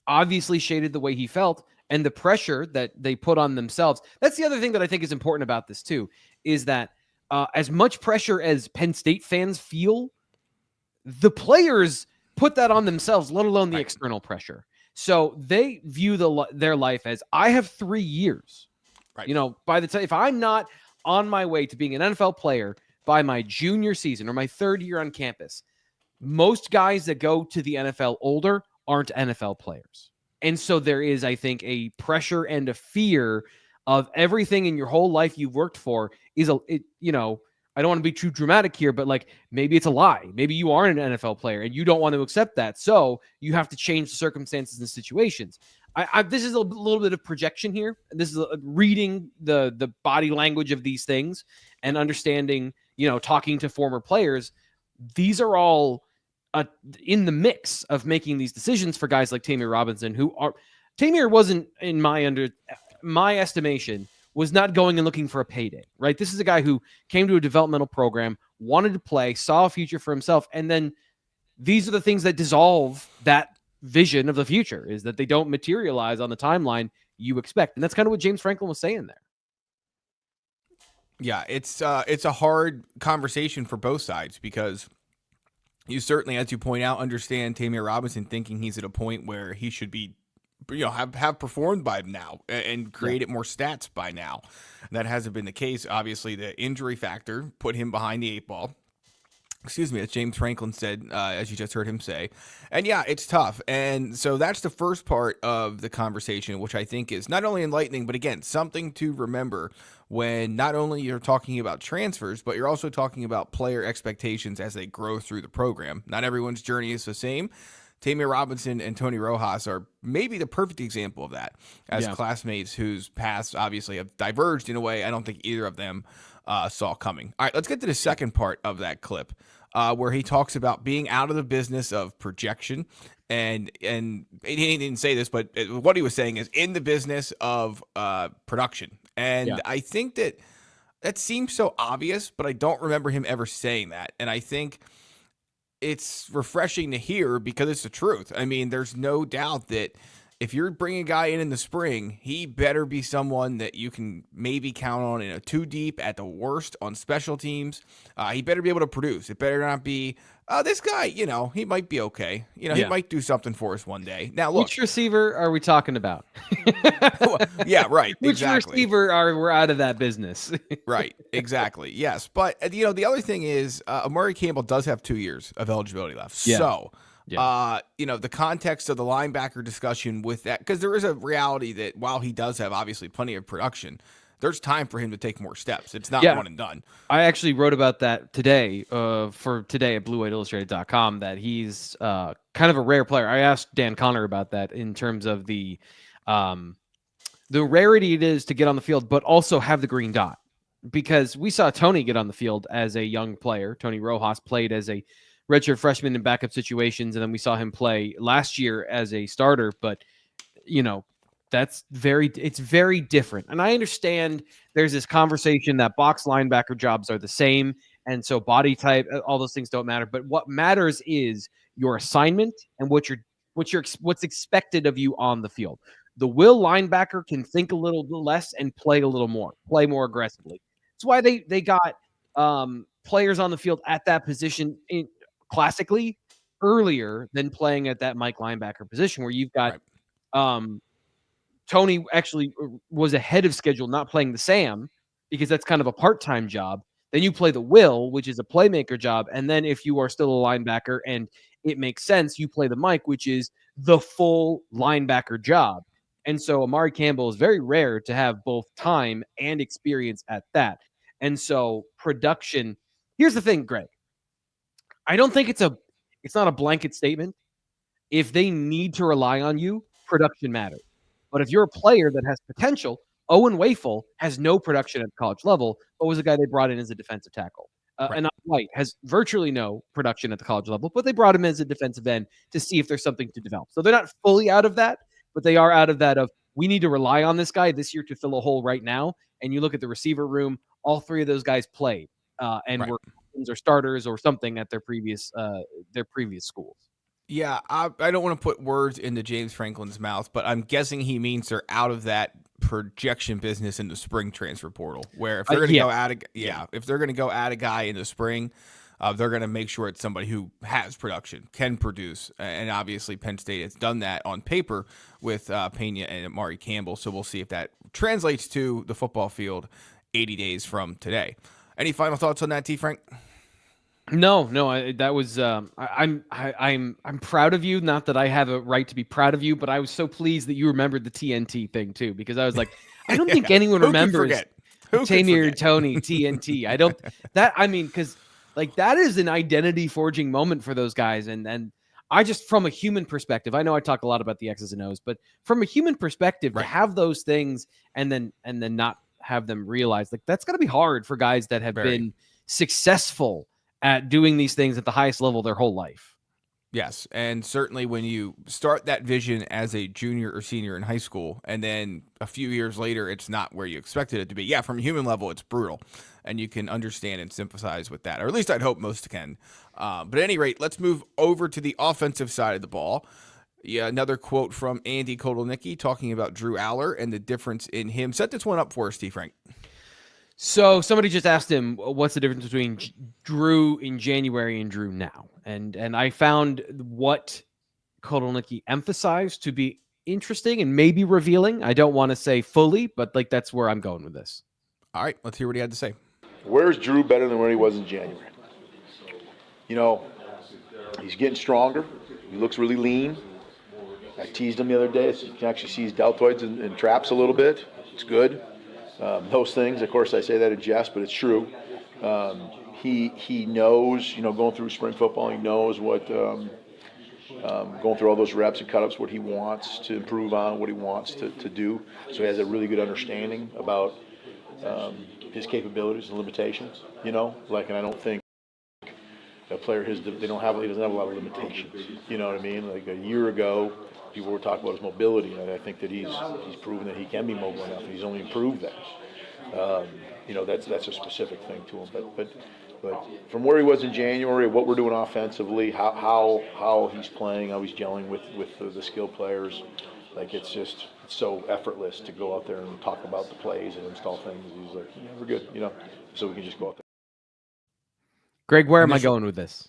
obviously shaded the way he felt, and the pressure that they put on themselves. That's the other thing that I think is important about this too, is that as much pressure as Penn State fans feel, the players put that on themselves, let alone the external pressure. So they view their life as, I have 3 years. Right. You know, by the time, if I'm not on my way to being an NFL player by my junior season or my 3rd year on campus, most guys that go to the NFL older aren't NFL players. And so there is, I think, a pressure and a fear of everything in your whole life you've worked for is you know, I don't want to be too dramatic here, but like maybe it's a lie. Maybe you aren't an NFL player and you don't want to accept that. So you have to change the circumstances and situations. This is a little bit of projection here. This is reading the body language of these things and understanding, you know, talking to former players. These are all in the mix of making these decisions for guys like Tamir Robinson, Tamir wasn't, in my estimation, was not going and looking for a payday, right? This is a guy who came to a developmental program, wanted to play, saw a future for himself. And then these are the things that dissolve that vision of the future, is that they don't materialize on the timeline you expect. And that's kind of what James Franklin was saying there.
Yeah, it's a hard conversation for both sides, because you certainly, as you point out, understand Tamir Robinson thinking he's at a point where he should be, you know, have performed by now and created more stats by now. That hasn't been the case. Obviously, the injury factor put him behind the 8 ball. Excuse me, as James Franklin said, as you just heard him say. And yeah, it's tough. And so that's the first part of the conversation, which I think is not only enlightening, but again, something to remember when not only you're talking about transfers, but you're also talking about player expectations as they grow through the program. Not everyone's journey is the same. Tamir Robinson and Tony Rojas are maybe the perfect example of that, as classmates whose paths obviously have diverged in a way I don't think either of them saw coming. All right, let's get to the second part of that clip, where he talks about being out of the business of projection. And he didn't say this, but what he was saying is in the business of production. And I think that seems so obvious, but I don't remember him ever saying that. And I think it's refreshing to hear, because it's the truth. I mean, there's no doubt that if you're bringing a guy in the spring, he better be someone that you can maybe count on in a 2 deep at the worst on special teams. He better be able to produce. It better not be, this guy, you know, he might be okay. You know, he might do something for us one day. Now, look.
Which receiver are we talking about?
Yeah, right.
Which receiver we're out of that business?
Right, exactly. Yes. But, you know, the other thing is Amari Campbell does have 2 years of eligibility left. Yeah. So, you know, the context of the linebacker discussion with that, because there is a reality that while he does have obviously plenty of production, there's time for him to take more steps. It's not one and done.
I actually wrote about that today for today at BlueWhiteIllustrated.com, that he's kind of a rare player. I asked Dan Connor about that in terms of the rarity it is to get on the field, but also have the green dot, because we saw Tony get on the field as a young player. Tony Rojas played as a redshirt freshman in backup situations, and then we saw him play last year as a starter. But, you know, it's very different. And I understand there's this conversation that box linebacker jobs are the same, and so body type, all those things don't matter. But what matters is your assignment and what's expected of you on the field. The will linebacker can think a little less and play a little more, play more aggressively. That's why they got players on the field at that position classically earlier than playing at that Mike linebacker position, where you've got Tony actually was ahead of schedule, not playing the Sam because that's kind of a part-time job. Then you play the will, which is a playmaker job. And then if you are still a linebacker and it makes sense, you play the mic, which is the full linebacker job. And so Amari Campbell is very rare to have both time and experience at that. And so production, here's the thing, Greg. I don't think it's not a blanket statement. If they need to rely on you, production matters. But if you're a player that has potential, Owen Wafel has no production at the college level, but was a guy they brought in as a defensive tackle. And White has virtually no production at the college level, but they brought him as a defensive end to see if there's something to develop. So they're not fully out of that, but they are out of that of, we need to rely on this guy this year to fill a hole right now. And you look at the receiver room, all three of those guys played and were or starters or something at their previous schools.
Yeah, I don't want to put words into James Franklin's mouth, but I'm guessing he means they're out of that projection business in the spring transfer portal, where if they're going to go add if they're going to go add a guy in the spring, they're going to make sure it's somebody who has production, can produce, and obviously Penn State has done that on paper with Pena and Amari Campbell. So we'll see if that translates to the football field 80 days from today. Any final thoughts on that, T. Frank?
No, that was I'm proud of you. Not that I have a right to be proud of you, but I was so pleased that you remembered the TNT thing too, because I was like, I don't think anyone remembers Taymir Tony TNT. I don't because like that is an identity forging moment for those guys, and I just, from a human perspective, I know I talk a lot about the X's and O's, but from a human perspective, to have those things and then not have them realize, like, that's got to be hard for guys that have been successful at doing these things at the highest level their whole life.
Yes, and certainly when you start that vision as a junior or senior in high school, and then a few years later, it's not where you expected it to be. Yeah, from a human level, it's brutal, and you can understand and sympathize with that, or at least I'd hope most can. But at any rate, let's move over to the offensive side of the ball. Yeah, another quote from Andy Kotelnicki talking about Drew Aller and the difference in him. Set this one up for us, Steve Frank.
So somebody just asked him, what's the difference between Drew in January and Drew now? And I found what Kotelnicki emphasized to be interesting and maybe revealing. I don't want to say fully, but like that's where I'm going with this.
All right, let's hear what he had to say.
Where's Drew better than where he was in January? You know, he's getting stronger. He looks really lean. I teased him the other day. So you can actually see his deltoids and traps a little bit. It's good. Those things, of course, I say that in jest, but it's true. He knows, you know, going through spring football, he knows what, going through all those reps and cut-ups, what he wants to improve on, what he wants to do. So he has a really good understanding about his capabilities and limitations, you know. Like, and I don't think a player he doesn't have a lot of limitations, you know what I mean? Like a year ago, people were talking about his mobility, and I think that he's proven that he can be mobile enough, and he's only improved that. You know, that's a specific thing to him. But from where he was in January, what we're doing offensively, how he's playing, how he's gelling with the skilled players, like it's so effortless to go out there and talk about the plays and install things. He's like, yeah, we're good, you know, so we can just go out there.
Greg, where am I going with this?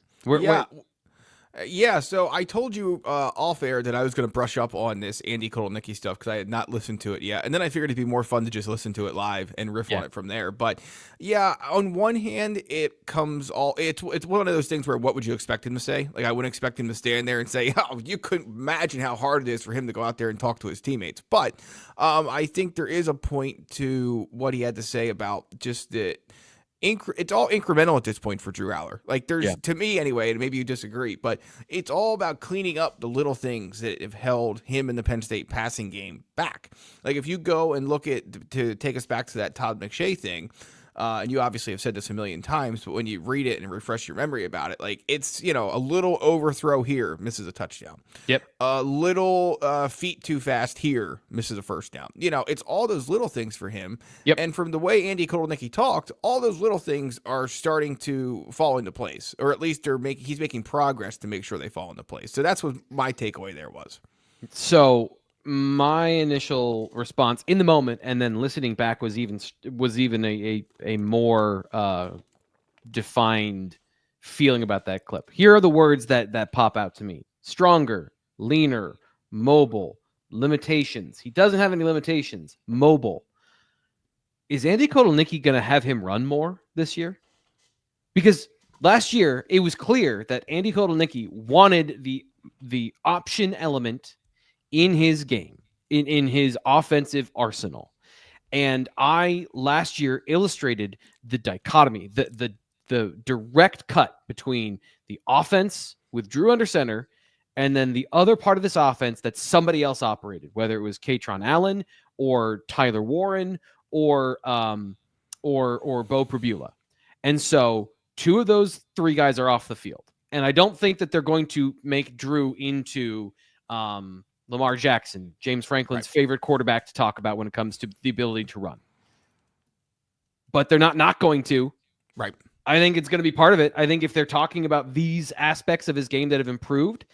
Yeah, so I told you off air that I was going to brush up on this Andy Kotelnicki stuff because I had not listened to it yet. And then I figured it'd be more fun to just listen to it live and riff on it from there. But yeah, on one hand, it's one of those things where what would you expect him to say? Like, I wouldn't expect him to stand there and say, oh, you couldn't imagine how hard it is for him to go out there and talk to his teammates. But I think there is a point to what he had to say about just the it's all incremental at this point for Drew Aller. Like, there's, to me anyway, and maybe you disagree, but it's all about cleaning up the little things that have held him in the Penn State passing game back. Like, if you go and look at, to take us back to that Todd McShay thing, and you obviously have said this a million times, but when you read it and refresh your memory about it, like, it's, you know, a little overthrow here, misses a touchdown.
Yep.
A little feet too fast here, misses a first down. You know, it's all those little things for him.
Yep.
And from the way Andy Kotelnicki talked, all those little things are starting to fall into place, or at least he's making progress to make sure they fall into place. So that's what my takeaway there was.
So my initial response in the moment and then listening back was even a more defined feeling about that clip. Here are the words that pop out to me: stronger, leaner, mobile, limitations. He doesn't have any limitations. Mobile. is Andy Kotelnicki going to have him run more this year? Because last year, it was clear that Andy Kotelnicki wanted the option element in his game, in his offensive arsenal. And I last year illustrated the dichotomy, the direct cut between the offense with Drew under center and then the other part of this offense that somebody else operated, whether it was Katron Allen or Tyler Warren or Bo Pribula. And so 2 of those 3 guys are off the field. And I don't think that they're going to make Drew into Lamar Jackson, James Franklin's favorite quarterback to talk about when it comes to the ability to run. But they're not going to.
Right.
I think it's going to be part of it. I think if they're talking about these aspects of his game that have improved,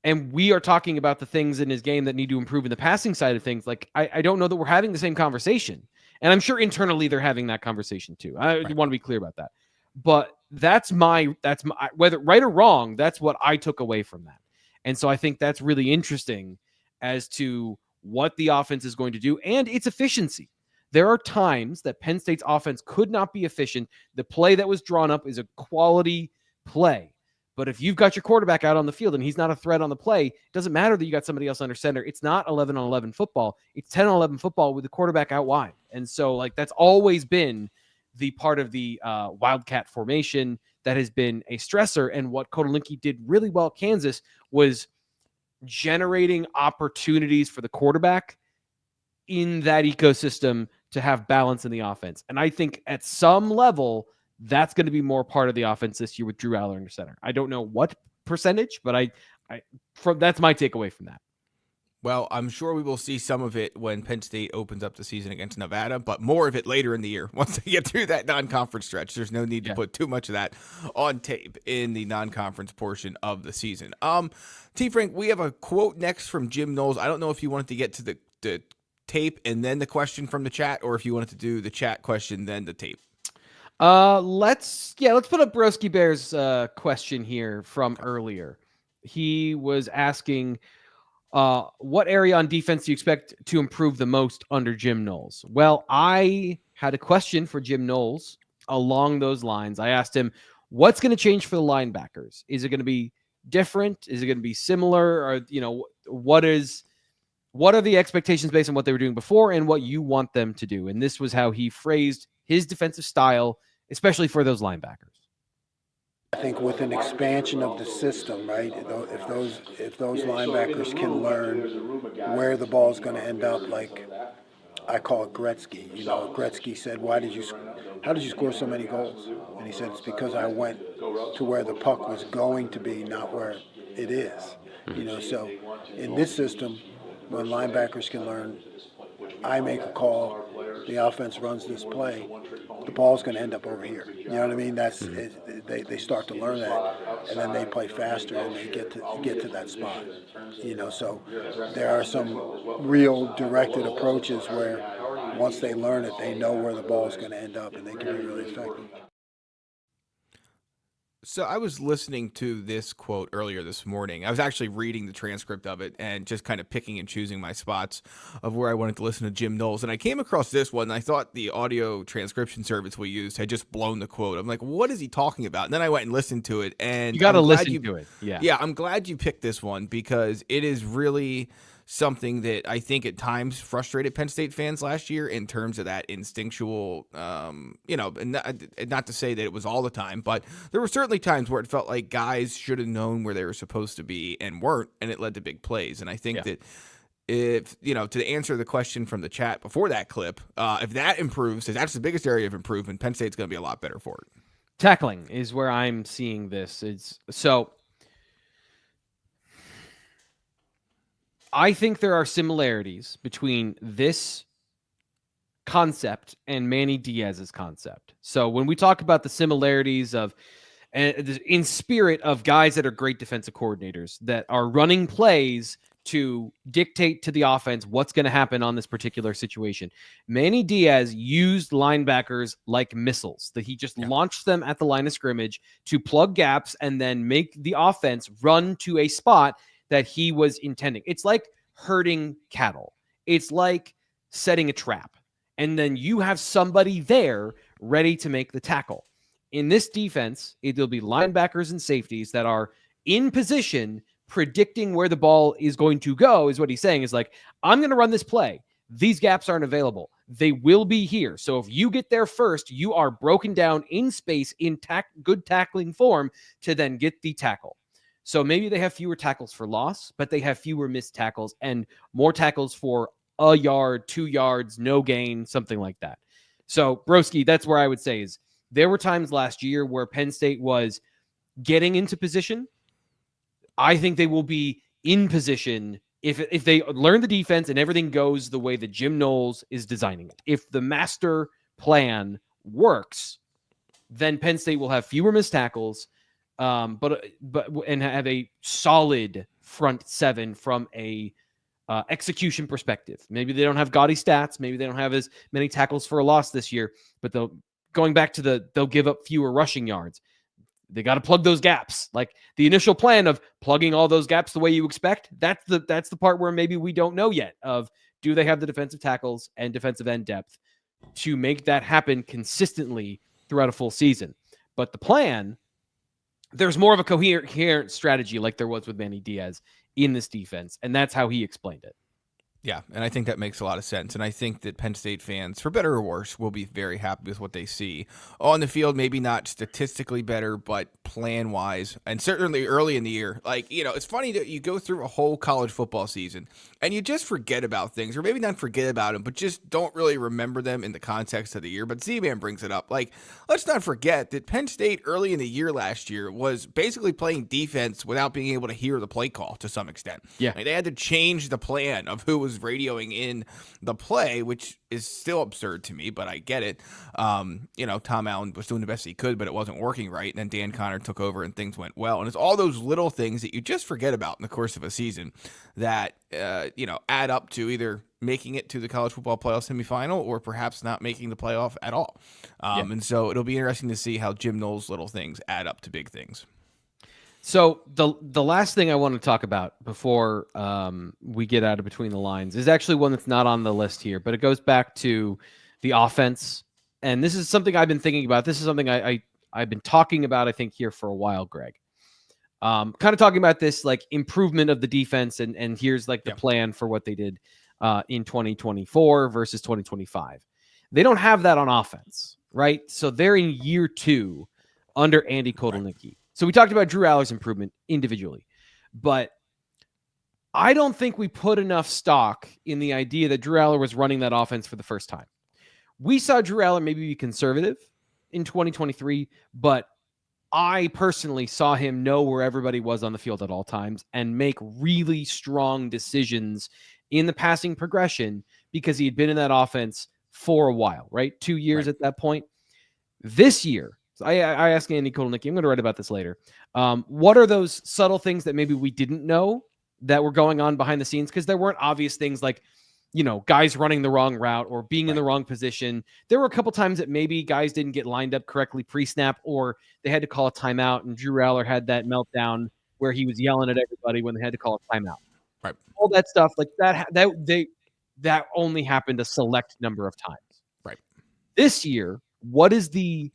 and we are talking about the things in his game that need to improve in the passing side of things, like I don't know that we're having the same conversation. And I'm sure internally they're having that conversation too. I want to be clear about that. But that's my whether right or wrong, that's what I took away from that. And so I think that's really interesting as to what the offense is going to do and its efficiency. There are times that Penn State's offense could not be efficient. The play that was drawn up is a quality play. But if you've got your quarterback out on the field and he's not a threat on the play, it doesn't matter that you got somebody else under center. It's not 11-on-11 football. It's 10-on-11 football with the quarterback out wide. And so like that's always been the part of the Wildcat formation that has been a stressor. And what Kotelnicki did really well at Kansas was generating opportunities for the quarterback in that ecosystem to have balance in the offense. And I think at some level, that's going to be more part of the offense this year with Drew Aller under center. I don't know what percentage, but that's my takeaway from that.
Well, I'm sure we will see some of it when Penn State opens up the season against Nevada, but more of it later in the year once they get through that non-conference stretch. There's no need to put too much of that on tape in the non-conference portion of the season. T. Frank, we have a quote next from Jim Knowles. I don't know if you wanted to get to the tape and then the question from the chat, or if you wanted to do the chat question then the tape.
Let's put up Broski Bear's question here from earlier. He was asking, what area on defense do you expect to improve the most under Jim Knowles? Well, I had a question for Jim Knowles along those lines. I asked him, what's going to change for the linebackers? Is it going to be different? Is it going to be similar? Or, what are the expectations based on what they were doing before and what you want them to do? And this was how he phrased his defensive style, especially for those linebackers.
I think with an expansion of the system, right, if those linebackers can learn where the ball's going to end up, like I call it Gretzky. Gretzky said, how did you score so many goals? And he said, it's because I went to where the puck was going to be, not where it is. So in this system, when linebackers can learn, I make a call, the offense runs this play, the ball's going to end up over here. You know what I mean? They start to learn that, and then they play faster and they get to that spot. So there are some real directed approaches where once they learn it, they know where the ball is going to end up, and they can be really effective.
So I was listening to this quote earlier this morning. I was actually reading the transcript of it and just kind of picking and choosing my spots of where I wanted to listen to Jim Knowles. And I came across this one, and I thought the audio transcription service we used had just blown the quote. I'm like, what is he talking about? And then I went and listened to it. And
you got to listen to it.
Yeah, I'm glad you picked this one because it is really something that I think at times frustrated Penn State fans last year in terms of that instinctual, and not to say that it was all the time, but there were certainly times where it felt like guys should have known where they were supposed to be and weren't, and it led to big plays. And I think that if, to answer the question from the chat before that clip, if that improves, if that's the biggest area of improvement, Penn State's going to be a lot better for it.
Tackling is where I'm seeing this. I think there are similarities between this concept and Manny Diaz's concept. So when we talk about the similarities of, in spirit of guys that are great defensive coordinators that are running plays to dictate to the offense what's going to happen on this particular situation, Manny Diaz used linebackers like missiles, that he just launched them at the line of scrimmage to plug gaps and then make the offense run to a spot that he was intending. It's like herding cattle. It's like setting a trap. and then you have somebody there ready to make the tackle. In this defense, it'll be linebackers and safeties that are in position, predicting where the ball is going to go, is what he's saying. Is like, I'm going to run this play. These gaps aren't available. They will be here. So if you get there first, you are broken down in space in good tackling form to then get the tackle. So maybe they have fewer tackles for loss, but they have fewer missed tackles and more tackles for a yard, 2 yards, no gain, something like that. So, Broski, that's where I would say is there were times last year where Penn State was getting into position. I think they will be in position if they learn the defense and everything goes the way that Jim Knowles is designing it. If the master plan works, then Penn State will have fewer missed tackles, but have a solid front seven from a execution perspective. Maybe they don't have gaudy stats. Maybe they don't have as many tackles for a loss this year, but they'll give up fewer rushing yards. They got to plug those gaps. Like the initial plan of plugging all those gaps the way you expect, that's the part where maybe we don't know yet of, do they have the defensive tackles and defensive end depth to make that happen consistently throughout a full season. But the plan, there's more of a coherent strategy like there was with Manny Diaz in this defense, and that's how he explained it.
Yeah, and I think that makes a lot of sense. And I think that Penn State fans, for better or worse, will be very happy with what they see on the field. Maybe not statistically better, but plan-wise, and certainly early in the year. Like, it's funny that you go through a whole college football season, and you just forget about things, or maybe not forget about them, but just don't really remember them in the context of the year. But Z-Man brings it up. Like, let's not forget that Penn State early in the year last year was basically playing defense without being able to hear the play call to some extent.
Yeah.
Like, they had to change the plan of who was radioing in the play, which is still absurd to me, but I get it. Tom Allen was doing the best he could, but it wasn't working right. And then Dan Connor took over and things went well. And it's all those little things that you just forget about in the course of a season that, add up to either making it to the college football playoff semifinal or perhaps not making the playoff at all. And so it'll be interesting to see how Jim Knowles' little things add up to big things.
So the last thing I want to talk about before we get out of between the lines is actually one that's not on the list here, but it goes back to the offense. And this is something I've been thinking about. This is something I've been talking about, I think, here for a while, Greg. Kind of talking about this like improvement of the defense, and here's like the plan for what they did in 2024 versus 2025. They don't have that on offense, right? So they're in year 2 under Andy Kotelnicki. Right. So we talked about Drew Aller's improvement individually, but I don't think we put enough stock in the idea that Drew Aller was running that offense for the first time. We saw Drew Aller maybe be conservative in 2023, but I personally saw him know where everybody was on the field at all times and make really strong decisions in the passing progression because he had been in that offense for a while, right? 2 years at that point. This year, so I asked Andy Kotelnicki, I'm going to write about this later. What are those subtle things that maybe we didn't know that were going on behind the scenes? Because there weren't obvious things like, guys running the wrong route or being in the wrong position. There were a couple times that maybe guys didn't get lined up correctly pre-snap, or they had to call a timeout, and Drew Aller had that meltdown where he was yelling at everybody when they had to call a timeout.
Right.
All that stuff like that only happened a select number of times.
Right.
This year, what is the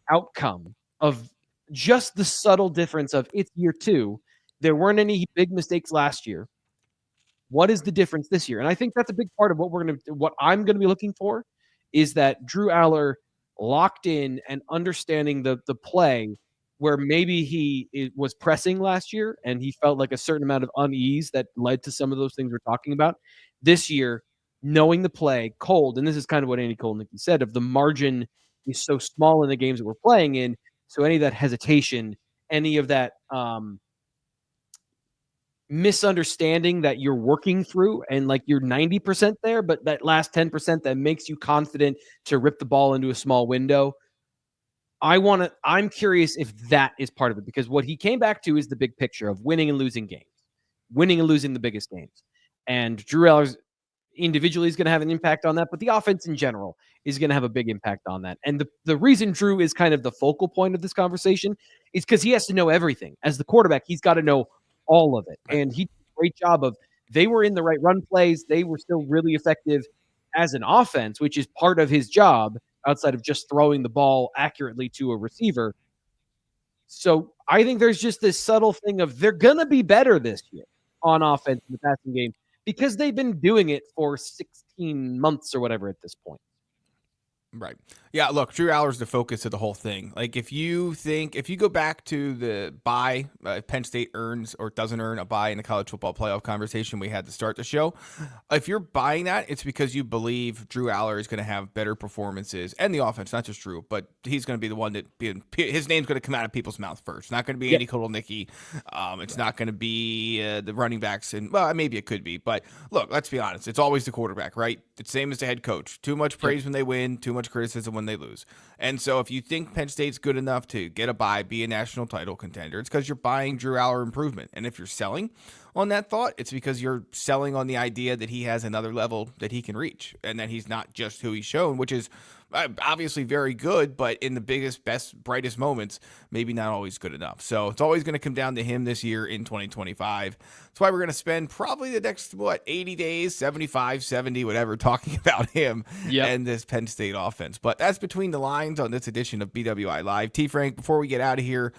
outcome of just the subtle difference of it's year 2? There weren't any big mistakes last year. What is the difference this year? And I think that's a big part of what I'm going to be looking for is that Drew Aller locked in and understanding the play where maybe he was pressing last year and he felt like a certain amount of unease that led to some of those things we're talking about. This year, knowing the play cold, and this is kind of what Andy Kotelnicki said, of the margin is so small in the games that we're playing in. So any of that hesitation, any of that misunderstanding that you're working through and like you're 90% there, but that last 10% that makes you confident to rip the ball into a small window. I'm curious if that is part of it, because what he came back to is the big picture of winning and losing games, winning and losing the biggest games. And Drew Aller's individually is going to have an impact on that, but the offense in general is going to have a big impact on that. And the reason Drew is kind of the focal point of this conversation is because he has to know everything. As the quarterback, he's got to know all of it. And he did a great job of, they were in the right run plays. They were still really effective as an offense, which is part of his job outside of just throwing the ball accurately to a receiver. So I think there's just this subtle thing of they're going to be better this year on offense in the passing game because they've been doing it for 16 months or whatever at this point.
Right. Yeah, look, Drew Aller's the focus of the whole thing. Like, if you go back to the bye, Penn State earns or doesn't earn a bye in the college football playoff conversation we had to start the show, if you're buying that, it's because you believe Drew Aller is going to have better performances, and the offense, not just Drew, but he's going to be the one his name's going to come out of people's mouth first. It's not going to be Andy Kotelnicki. It's not going to be the running backs, and well, maybe it could be, but look, let's be honest. It's always the quarterback, right? It's the same as the head coach. Too much praise when they win, too much criticism when they lose. And so if you think Penn State's good enough to get a bye, be a national title contender, it's because you're buying Drew Aller improvement. And if you're selling on that thought, it's because you're selling on the idea that he has another level that he can reach and that he's not just who he's shown, which is obviously very good, but in the biggest, best, brightest moments, maybe not always good enough. So it's always going to come down to him this year in 2025. That's why we're going to spend probably the next, 80 days, 75, 70, whatever, talking about him and this Penn State offense. But that's between the lines on this edition of BWI Live. T. Frank, before we get out of here,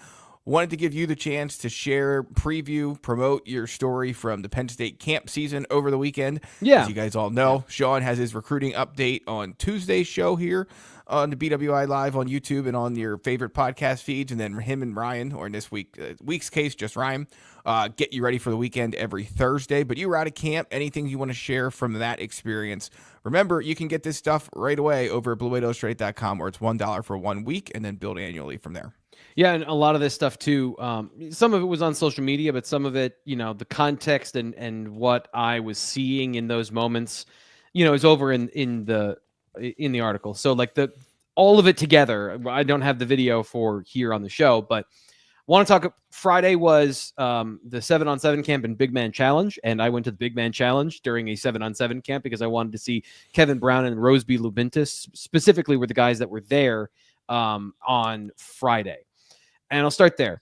wanted to give you the chance to share, preview, promote your story from the Penn State camp season over the weekend.
Yeah.
As you guys all know, Sean has his recruiting update on Tuesday's show here on the BWI Live on YouTube and on your favorite podcast feeds. And then him and Ryan, or in this week's case, just Ryan, get you ready for the weekend every Thursday. But you were out of camp. Anything you want to share from that experience? Remember, you can get this stuff right away over at BlueWadeIllustrated.com, where it's $1 for 1 week and then billed annually from there.
Yeah, and a lot of this stuff too, some of it was on social media, but some of it, the context and what I was seeing in those moments, is over in the article. So like all of it together, I don't have the video for here on the show, but want to talk. Friday was the 7-on-7 camp and Big Man Challenge, and I went to the Big Man Challenge during a 7-on-7 camp because I wanted to see Kevin Brown and Roseby Lubintis, specifically were the guys that were there on Friday. And I'll start there.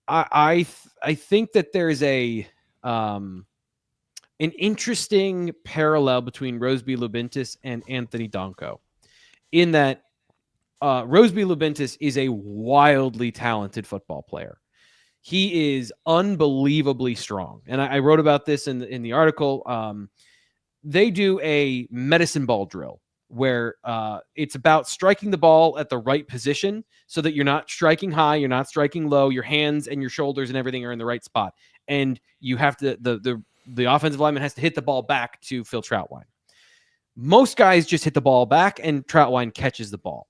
I think that there's an interesting parallel between Roseby Lubintis and Anthony Donko, in that Roseby Lubintis is a wildly talented football player. He is unbelievably strong, and I wrote about this in the article. They do a medicine ball drill, where it's about striking the ball at the right position so that you're not striking high, you're not striking low, your hands and your shoulders and everything are in the right spot. And you have to, the offensive lineman has to hit the ball back to Phil Troutwine. Most guys just hit the ball back and Troutwine catches the ball.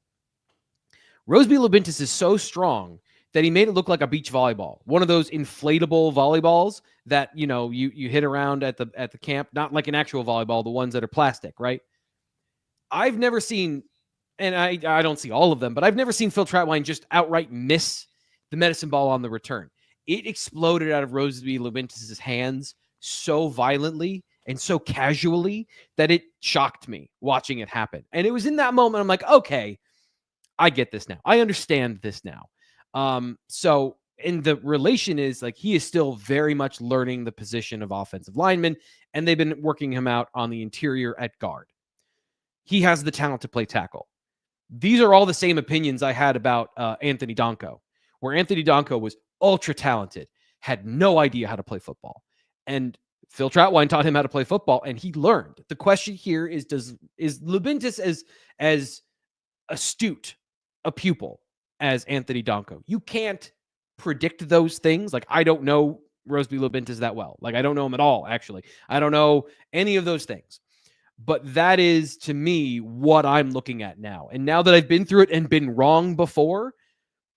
Roseby Lubintis is so strong that he made it look like a beach volleyball, one of those inflatable volleyballs that, you hit around at the camp, not like an actual volleyball, the ones that are plastic, right? I've never seen, and I don't see all of them, but I've never seen Phil Troutwine just outright miss the medicine ball on the return. It exploded out of Roseby Lubintis' hands so violently and so casually that it shocked me watching it happen. And it was in that moment, I'm like, okay, I get this now. I understand this now. And the relation is like, he is still very much learning the position of offensive lineman, and they've been working him out on the interior at guard. He has the talent to play tackle. These are all the same opinions I had about Anthony Donko, where Anthony Donko was ultra talented, had no idea how to play football. And Phil Troutwine taught him how to play football, and he learned. The question here is Lubintis as astute a pupil as Anthony Donko? You can't predict those things. Like, I don't know Roseby Lubintis that well. Like, I don't know him at all, actually. I don't know any of those things. But that is, to me, what I'm looking at now. And now that I've been through it and been wrong before,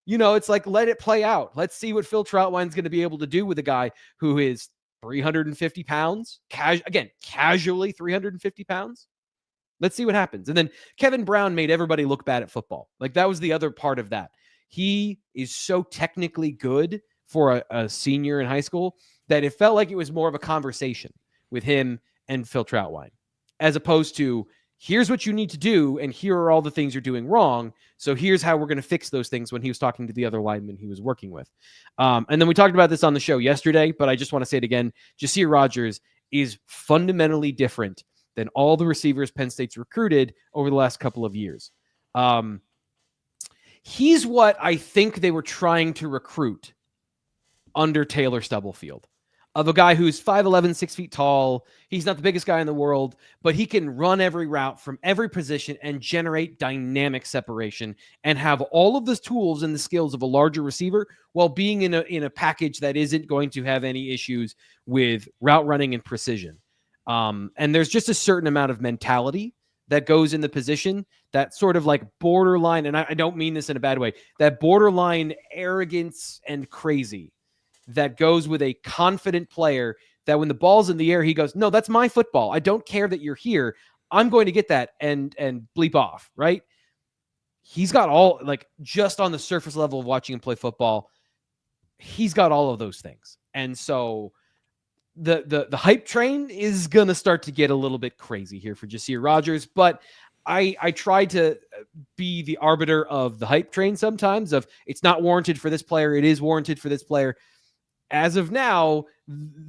it's like, let it play out. Let's see what Phil Troutwine's going to be able to do with a guy who is 350 pounds, casually 350 pounds. Let's see what happens. And then Kevin Brown made everybody look bad at football. Like, that was the other part of that. He is so technically good for a senior in high school that it felt like it was more of a conversation with him and Phil Troutwine, as opposed to, here's what you need to do, and here are all the things you're doing wrong, so here's how we're going to fix those things, when he was talking to the other linemen he was working with. And then we talked about this on the show yesterday, but I just want to say it again. Jasir Rogers is fundamentally different than all the receivers Penn State's recruited over the last couple of years. He's what I think they were trying to recruit under Taylor Stubblefield, of a guy who's 5'11", 6 feet tall. He's not the biggest guy in the world, but he can run every route from every position and generate dynamic separation and have all of the tools and the skills of a larger receiver while being in a package that isn't going to have any issues with route running and precision. And there's just a certain amount of mentality that goes in the position, that sort of like borderline, and I don't mean this in a bad way, that borderline arrogance and crazy that goes with a confident player, that when the ball's in the air, he goes, no, that's my football. I don't care that you're here. I'm going to get that and bleep off, right? He's got all, like, just on the surface level of watching him play football, he's got all of those things. And so the hype train is going to start to get a little bit crazy here for Jasir Rogers, but I try to be the arbiter of the hype train sometimes, of it's not warranted for this player, it is warranted for this player. As of now,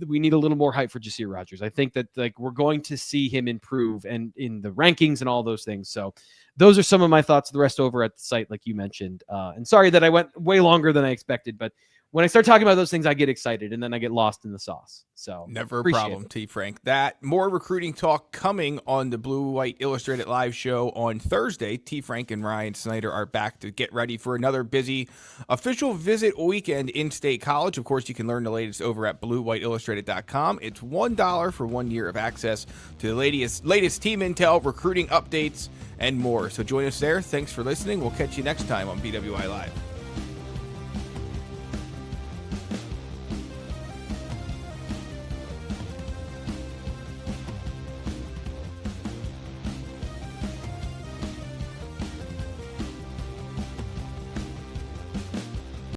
we need a little more hype for Jasir Rogers. I think that, like, we're going to see him improve and in the rankings and all those things. So those are some of my thoughts. The rest over at the site, like you mentioned. And sorry that I went way longer than I expected, but when I start talking about those things, I get excited and then I get lost in the sauce. So
never a problem, T. Frank. That more recruiting talk coming on the Blue White Illustrated live show on Thursday. T. Frank and Ryan Snyder are back to get ready for another busy official visit weekend in State College. Of course, you can learn the latest over at BlueWhiteIllustrated.com. It's $1 for 1 year of access to the latest team intel, recruiting updates, and more. So join us there. Thanks for listening. We'll catch you next time on BWI Live.